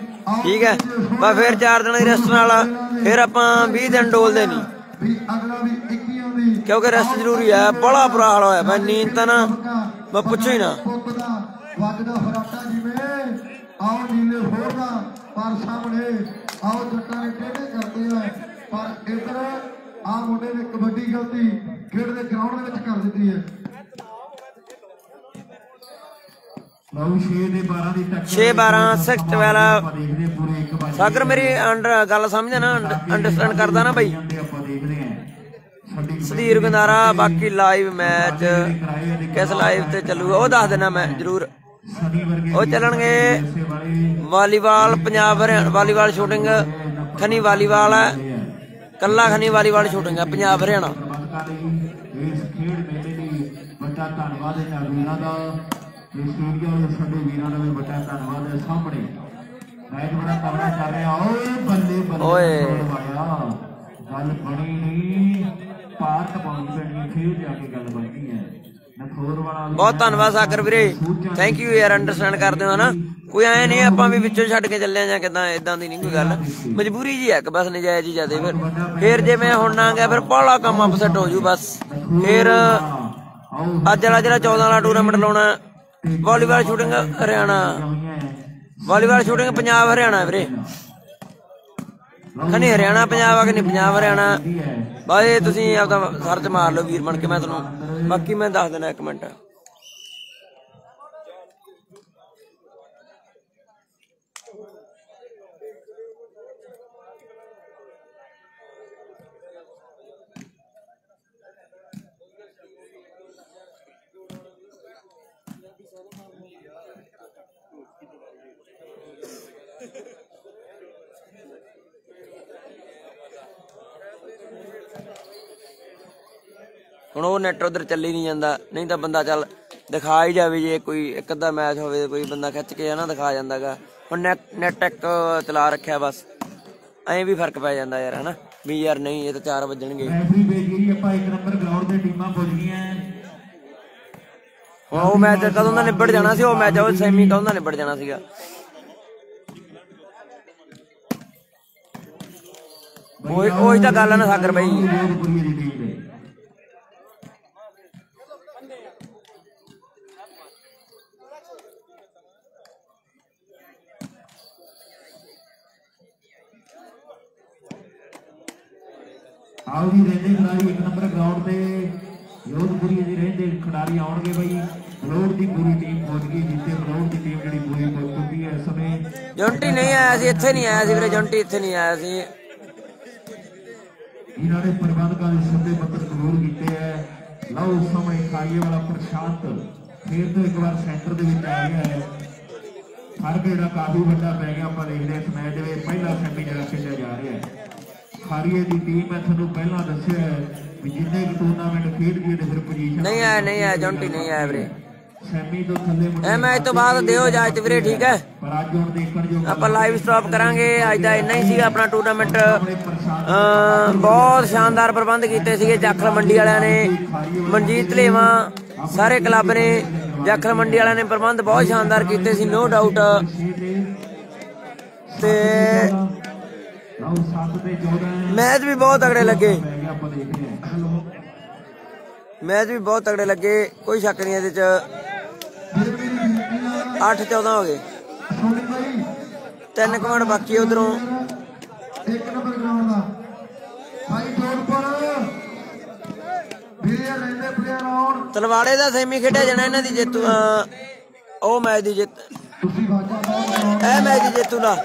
ਠੀਕ ਹੈ। ਬਸ ਫਿਰ 4 ਦਿਨਾਂ ਦੀ ਰੈਸਟ ਨਾਲ ਫਿਰ ਆਪਾਂ 20 ਦਿਨ ਡੋਲਦੇ ਨਹੀਂ ਵੀ ਅਗਲਾ ਵੀ 21 ਦੀ ਕਿਉਂਕਿ ਰੈਸਟ ਜ਼ਰੂਰੀ ਹੈ। ਬੜਾ ਬੁਰਾ ਹਾਲ ਹੋਇਆ ਭਾਈ, ਨੀਂਦ ਤਾਂ ਨਾ ਮੈਂ ਪੁੱਛੋ ਹੀ ਨਾ। ਪੁੱਤ ਦਾ ਵੱਜਦਾ ਫਰਾਟਾ ਜਿਵੇਂ ਆਓ ਨੀਲੇ ਹੋਰ ਦਾ ਪਰ ਸਾਹਮਣੇ ਆਓ ਜੱਟਾਂ ਨੇ ਟੇਢੇ ਕਰਦੇ ਆ ਪਰ ਇੱਧਰ ਆ ਮੁੰਡੇ ਨੇ ਕਬੱਡੀ ਗਲਤੀ ਖੇਡ ਦੇ ਗਰਾਊਂਡ ਦੇ ਵਿੱਚ ਕਰ ਦਿੱਤੀ ਹੈ। ਲਓ 6 ਦੇ 12 ਦੀ ਟੱਕਰ 6-12 6-12 ਆਪਾਂ ਦੇਖਦੇ ਪੂਰੇ ਇੱਕ ਵਾਰ ਸਾਗਰ ਮੇਰੀ ਗੱਲ ਸਮਝਦਾ ਨਾ, ਅੰਡਰਸਟੈਂਡ ਕਰਦਾ ਨਾ ਬਾਈ। ਆਪਾਂ ਦੇਖਦੇ ਆਂ ਛੱਡੀ ਸਦੀਰ ਗੰਦਾਰਾ ਬਾਕੀ ਲਾਈਵ ਮੈਚ ਕਿਸ ਲਾਈਵ ਤੇ ਚੱਲੂਗਾ ਉਹ ਦੱਸ ਦੇਣਾ ਮੈਂ ਜ਼ਰੂਰ। ਸਨੀ ਵਰਗੇ ਉਹ ਚੱਲਣਗੇ ਇਸੇ ਵਾਲੇ volleyball Punjab Haryana volleyball shooting ਖਨੀ ਵਾਲੀਬਾਲ ਹੈ, ਕੱਲਾ ਖਨੀ ਵਾਲੀਬਾਲ ਸ਼ੂਟਿੰਗ ਹੈ ਪੰਜਾਬ ਹਰਿਆਣਾ। ਪ੍ਰਬੰਧਕਾਂ ਲਈ ਇਸ ਖੇਡ ਮੇਲੇ ਲਈ ਵੱਡਾ ਧੰਨਵਾਦ ਇਹਨਾਂ ਵੀਰਾਂ ਦਾ। ਇਸ ਸਟੂਡੀਓ ਦੇ ਸਾਡੇ ਵੀਰਾਂ ਦਾ ਵੀ ਵੱਡਾ ਧੰਨਵਾਦ ਹੈ। ਸਾਹਮਣੇ ਮੈਚ ਬੜਾ ਤਗੜਾ ਚੱਲ ਰਿਹਾ। ਓਏ ਬੱਲੇ ਬੱਲੇ ਓਏ ਗੱਲ ਬਣੀ ਨਹੀਂ, ਪਾਰਕ ਪਹੁੰਚ ਪੈਣੀ ਫਿਰ ਜਾ ਕੇ ਗੱਲ ਬਣਨੀ ਹੈ। ਨਖੋਰ ਵਾਲਾ ਬਹੁਤ ਧੰਨਵਾਦ ਸਾਗਰ ਵੀਰੇ, ਥੈਂਕ ਯੂ ਯਾਰ, ਅੰਡਰਸਟੈਂਡ ਕਰਦੇ ਹੋ ਨਾ। ਕੋਈ ਐ ਨਹੀਂ ਆਪਾਂ ਵੀ ਵਿੱਚੋਂ ਛੱਡ ਕੇ ਚੱਲੇ ਜਾਂ ਕਿਦਾਂ, ਇਦਾਂ ਦੀ ਨਹੀਂ ਕੋਈ ਗੱਲ, ਮਜਬੂਰੀ ਜੀ ਹੈ ਕਿ ਬਸ ਨਜਾਇਜ਼ ਹੀ ਜਾਦੇ। ਫਿਰ ਜੇ ਮੈਂ ਹੁਣ ਨਾ ਗਿਆ ਫਿਰ ਬਾਹਲਾ ਕੰਮ ਅਪਸੈਟ ਹੋ ਜੂ ਬਸ। ਫਿਰ ਅੱਜ ਵਾਲਾ ਜਿਹੜਾ 14 ਵਾਲਾ ਟੂਰਨਾਮੈਂਟ ਲਾਉਣਾ volleyball shooting Haryana, volleyball shooting Punjab Haryana ਵੀਰੇ। ਖਨੀ ਹਰਿਆਣਾ ਪੰਜਾਬ ਆ ਕਿ ਨਹੀਂ ਪੰਜਾਬ ਹਰਿਆਣਾ, ਬਸ ਇਹ ਤੁਸੀਂ ਆਪਦਾ ਸਰਚ ਮਾਰ ਲਓ ਵੀਰ ਬਣ ਕੇ, ਮੈਂ ਤੁਹਾਨੂੰ ਬਾਕੀ ਮੈਂ ਦੱਸ ਦੇਣਾ 1 ਮਿੰਟ। ਹੁਣ ਉਹ ਨੈਟ ਉਧਰ ਚੱਲੀ ਨਹੀਂ ਜਾਂਦਾ, ਨਹੀਂ ਤਾਂ ਬੰਦਾ ਚੱਲ ਦਿਖਾ ਹੀ ਜਾਵੇ। ਜੇ ਕੋਈ ਇੱਕ ਅੱਧਾ ਮੈਚ ਹੋਵੇ ਕੋਈ ਬੰਦਾ ਖਿੱਚ ਕੇ ਨਾ ਦਿਖਾ ਜਾਂਦਾ ਗਾ। ਹੁਣ ਨੈਟ ਇੱਕ ਚਲਾ ਰੱਖਿਆ ਬਸ, ਐਂ ਵੀ ਫਰਕ ਪੈ ਜਾਂਦਾ ਯਾਰ ਹਨਾ ਵੀ ਯਾਰ ਨਹੀਂ ਇਹ ਤਾਂ 4 ਵੱਜਣਗੇ। ਆਪਾਂ 1 ਨੰਬਰ ਗਰਾਊਂਡ ਦੇ ਟੀਮਾਂ ਪੁੱਜ ਗਈਆਂ। ਹੁਣ ਉਹ ਮੈਚ ਕਦੋਂ ਦਾ ਨਿਬੜ ਜਾਣਾ ਸੀ, ਉਹ ਮੈਚ ਉਹ ਸੈਮੀ ਕਦੋਂ ਦਾ ਨਿਬੜ ਜਾਣਾ ਸੀਗਾ। ਉਹੀ ਤਾਂ ਗੱਲ ਆ ਨਾ ਸਾਗਰ ਬਾਈ। ਆਓ ਜੀ ਰਹਿੰਦੇ ਖਿਡਾਰੀ 1 ਨੰਬਰ ਗਰਾਊਂਡ ਤੇ ਯੋਧਪੁਰੀ ਦੇ ਰਹਿੰਦੇ ਖਿਡਾਰੀ ਆਉਣਗੇ ਬਾਈ। ਬਲੌਰ ਦੀ ਪੂਰੀ ਟੀਮ ਪਹੁੰਚ ਗਈ, ਜਿੱਥੇ ਬਲੌਰ ਦੀ ਟੀਮ ਜਿਹੜੀ ਪੂਰੀ ਪਹੁੰਚ ਚੁੱਕੀ ਹੈ ਇਸ ਸਮੇਂ। ਜੰਟੀ ਨਹੀਂ ਆਇਆ ਸੀ, ਇੱਥੇ ਨਹੀਂ ਆਇਆ ਸੀ ਵੀਰੇ, ਜੰਟੀ ਇੱਥੇ ਨਹੀਂ ਆਇਆ ਸੀ। ਇਹਨਾਂ ਨੇ ਪ੍ਰਬੰਧਕਾਂ ਦੇ ਸੱਦੇ ਪੱਤਰ ਕਬੂਲ ਕੀਤੇ ਹੈ। ਲਓ ਉਸ ਸਮੇਂ ਖਾਈਏ ਵਾਲਾ ਪ੍ਰਸ਼ਾਂਤ ਫੇਰ ਤੋਂ ਇੱਕ ਵਾਰ ਸੈਂਟਰ ਦੇ ਵਿੱਚ ਆ ਗਿਆ ਹੈ। ਫਰਕ ਜਿਹੜਾ ਕਾਫੀ ਵੱਡਾ ਪੈ ਗਿਆ। ਆਪਾਂ ਦੇਖਦੇ ਇਸ ਮੈਚ ਦੇ ਵਿੱਚ ਪਹਿਲਾ ਸੈਮੀ ਜਿਹੜਾ ਖੇਡਿਆ ਜਾ ਰਿਹਾ ਹੈ। ਖਾਰੀਏ ਦੀ ਟੀਮ ਹੈ, ਤੁਹਾਨੂੰ ਪਹਿਲਾਂ ਦੱਸਿਆ ਵੀ ਜਿੰਨੇ ਵੀ ਟੂਰਨਾਮੈਂਟ ਖੇਡ ਗਏ ਤੇ ਫਿਰ ਪੋਜੀਸ਼ਨ ਨਹੀਂ ਆਇਆ ਜੰਟੀ ਨਹੀਂ ਆਇਆ ਵੀਰੇ। ਸੈਮੀ ਤੋਂ ਥੱਲੇ ਇਹ ਮੈਚ ਤੋਂ ਬਾਅਦ ਦਿਓ ਇਜਾਜ਼ਤ ਵੀਰੇ, ਠੀਕ ਹੈ। ਪਰ ਅੱਜ ਹੁਣ ਦੇਖਣ ਜੋ ਆਪਾਂ ਲਾਈਵ ਸਟਾਪ ਕਰਾਂਗੇ। ਅੱਜ ਦਾ ਇੰਨਾ ਹੀ ਸੀਗਾ ਆਪਣਾ ਟੂਰਨਾਮੈਂਟ। ਬਹੁਤ ਸ਼ਾਨਦਾਰ ਪ੍ਰਬੰਧ ਕੀਤੇ ਸੀਗੇ ਜਾਖਲ ਮੰਡੀ ਵਾਲਿਆਂ ਨੇ, ਮਨਜੀਤ ਧਲੇਵਾ ਸਾਰੇ ਕਲੱਬ ਨੇ, ਜਾਖਲ ਮੰਡੀ ਵਾਲਿਆਂ ਨੇ ਪ੍ਰਬੰਧ ਬਹੁਤ ਸ਼ਾਨਦਾਰ ਕੀਤੇ ਸੀ, ਨੋ ਡਾਊਟ। ਤੇ ਮੈਚ ਵੀ ਬਹੁਤ ਤਗੜੇ ਲੱਗੇ, ਮੈਚ ਵੀ ਬਹੁਤ ਤਗੜੇ ਲੱਗੇ, ਕੋਈ ਸ਼ੱਕ ਨਹੀਂ ਇਹਦੇ ਚ। 8-14 ਹੋ ਗਏ, 3 ਮਿੰਟ ਬਾਕੀ ਉਧਰੋਂ। 1 ਨੰਬਰ ਗਰਾਊਂਡ ਦਾ ਭਾਈ ਜੋੜਪੁਰ ਵੀਰੇ ਰਹਿੰਦੇ ਪਲੇਅਰ ਆਉਣ। ਤਲਵਾੜੇ ਦਾ ਸੈਮੀ ਖੇਡਿਆ ਜਾਣਾ ਇਹਨਾਂ ਦੀ ਜੇਤੂ, ਉਹ ਮੈਚ ਦੀ ਜਿੱਤ, ਇਹ ਮੈਚ ਦੀ ਜੇਤੂ ਦਾ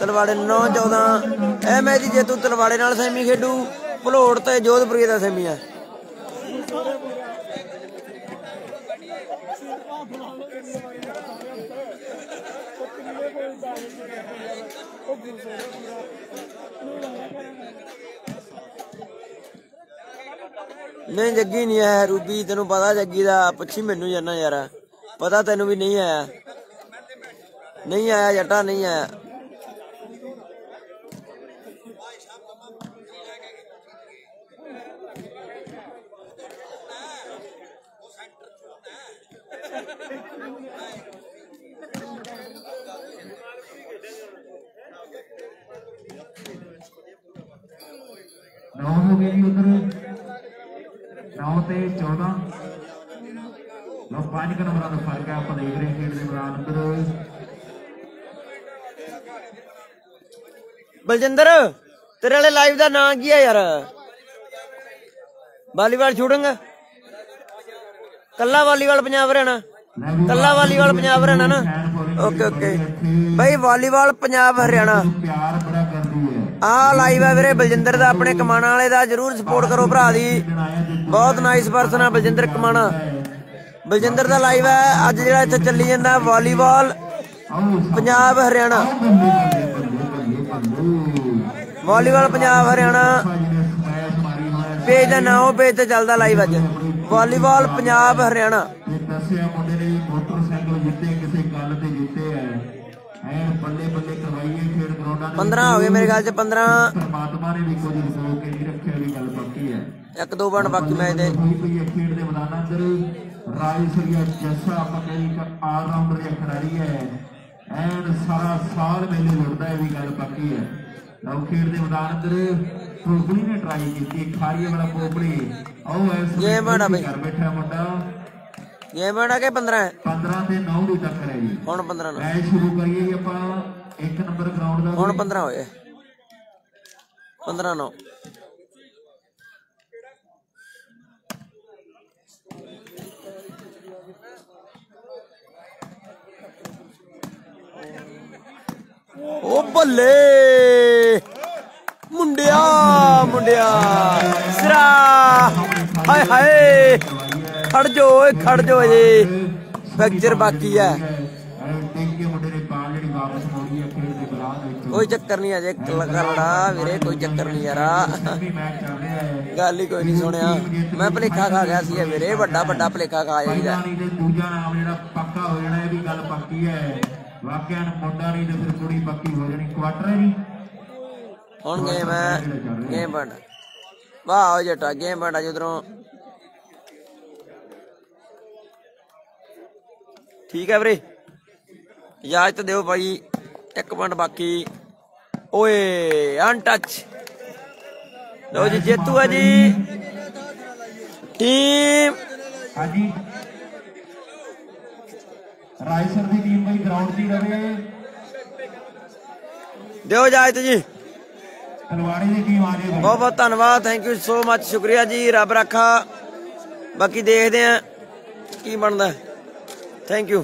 ਤਲਵਾੜੇ 9-14। ਇਹ ਮੈਚ ਦੀ ਜੇਤੂ ਤਲਵਾੜੇ ਨਾਲ ਸੈਮੀ ਖੇਡੂ, ਭਲੋੜ ਤੇ ਜੋਧਪੁਰੀ ਦਾ ਸੈਮੀ ਆ। नहीं जग्गी नहीं आया रूबी तेन पता जग्गी का पुछी मैनू जाना यार पता तेन भी नहीं आया जट्टा नहीं आया नौ हो गए जी उधर 9 ਤੇ 14 ਲੋ 5 ਨੰਬਰਾਂ ਦਾ ਫਰਕ ਹੈ ਆਪਾਂ ਦੇਖ ਰਹੇ ਖੇਡ ਦੇ ਮੈਦਾਨ ਅੰਦਰ बलजिंदर तेरे वाले लाइव का नाम की है यार वालीबॉल छूटेंगे कल्ला वालीबॉल पंजाब हरियाणा कल्ला वालीबॉल पंजाब हरियाणा ना ओके ओके भाई वालीबॉल पंजाब हरियाणा प्यार बड़ा करदी है आ लाइव है वीरे बलजिंदर दा अपने कमाना वाले दा जरूर सपोर्ट करो भरा दी बहुत नाइस पर्सन है बलजिंदर कमाना बलजिंदर दा लाइव है अज जेड़ा इत्थे चली जांदा volleyball Punjab Haryana volleyball Punjab Haryana page का नाम पेज ते चलदा लाइव अज वालीबॉल पंजाब हरियाणा दसिया मुंडे ने मोटरसाइकिल जिते किसी गल ते जीते है ਐਨ ਬੱਲੇ ਬੱਲੇ ਕਰਵਾਈਏ ਖੇਡ ਗਰਾਊਂਡਾਂ 15 हो गए मेरे ख्याल से 15 परमात्मा ने भी कुछ सो के नहीं रखे भी गल पक्की है एक दो बन बाकी मैच दे ਹੋਈ ਪਈ ਹੈ ਖੇਡ ਦੇ ਮੈਦਾਨਾਂ ਅੰਦਰ ਰਾਜ ਸਰੀਆ ਜੱਸਾ ਆਪਾਂ ਕਹੀ ਇੱਕ ਆਲ ਰਾਊਂਡਰ ਜਿਹਾ ਖਿਡਾਰੀ ਹੈ ਐਨ ਸਾਰਾ ਸਾਲ ਮੇਲੇ ਲੁੱਟਦਾ ਹੈ ਵੀ ਗੱਲ ਪੱਕੀ ਹੈ ਲਓ ਖੇਡ ਦੇ ਮੈਦਾਨ ਅੰਦਰ ਪੋਪੜੀ ਨੇ ਟਰਾਈ ਕੀਤੀ ਖਾਰੀਏ ਵਾਲਾ ਪੋਪੜੀ ਉਹ ਐਸ ਇਹ ਬੜਾ ਬਈ ਘਰ ਬੈਠਾ ਮੁੰਡਾ ये बना के 15 है 15 ਤੇ 9 ਦੀ ਟੱਕਰ ਹੈ ਜੀ ਹੁਣ 15 ਨਾ ਮੈਚ ਸ਼ੁਰੂ ਕਰੀਏ ਜੀ ਆਪਾਂ 1 ਨੰਬਰ ਗਰਾਊਂਡ ਦਾ ਹੁਣ 15 ਹੋਏ 15 9 ओ बल्ले मुंडिया मुंडिया सिरा हाय हाय खड़ जो जी फ्रैक्चर बाकी है कोई चक्कर नहीं अजे लड़ा वीरे कोई चक्कर नहीं यार गल ही कोई नहीं सुनिया मैं भलेखा खा गया सी वीरे बड़ा बड़ा भलेखा खा जाइदा दूजा नाम जेड़ा पक्का हो जाना ये भी गल पक्की है वाकई मुंडा नहीं तो फिर कुड़ी पक्की हो जानी क्वार्टर है जी हुण गेम है गेम बन वाह जटा गेम बन जिधरों ठीक है वीरे इजाजत दो भाई 1 मिनट बाकी ओए अनटच लो जी जेतू है जी टीम हाँ जी रायसर की टीम भाई ग्राउंड की रवे दो इजाजत जी तलवाड़ी की टीम आ जाए बहुत बहुत धन्यवाद थैंक यू सो मच शुक्रिया जी रब रखा बाकी देखते हैं की बनता है थैंक यू।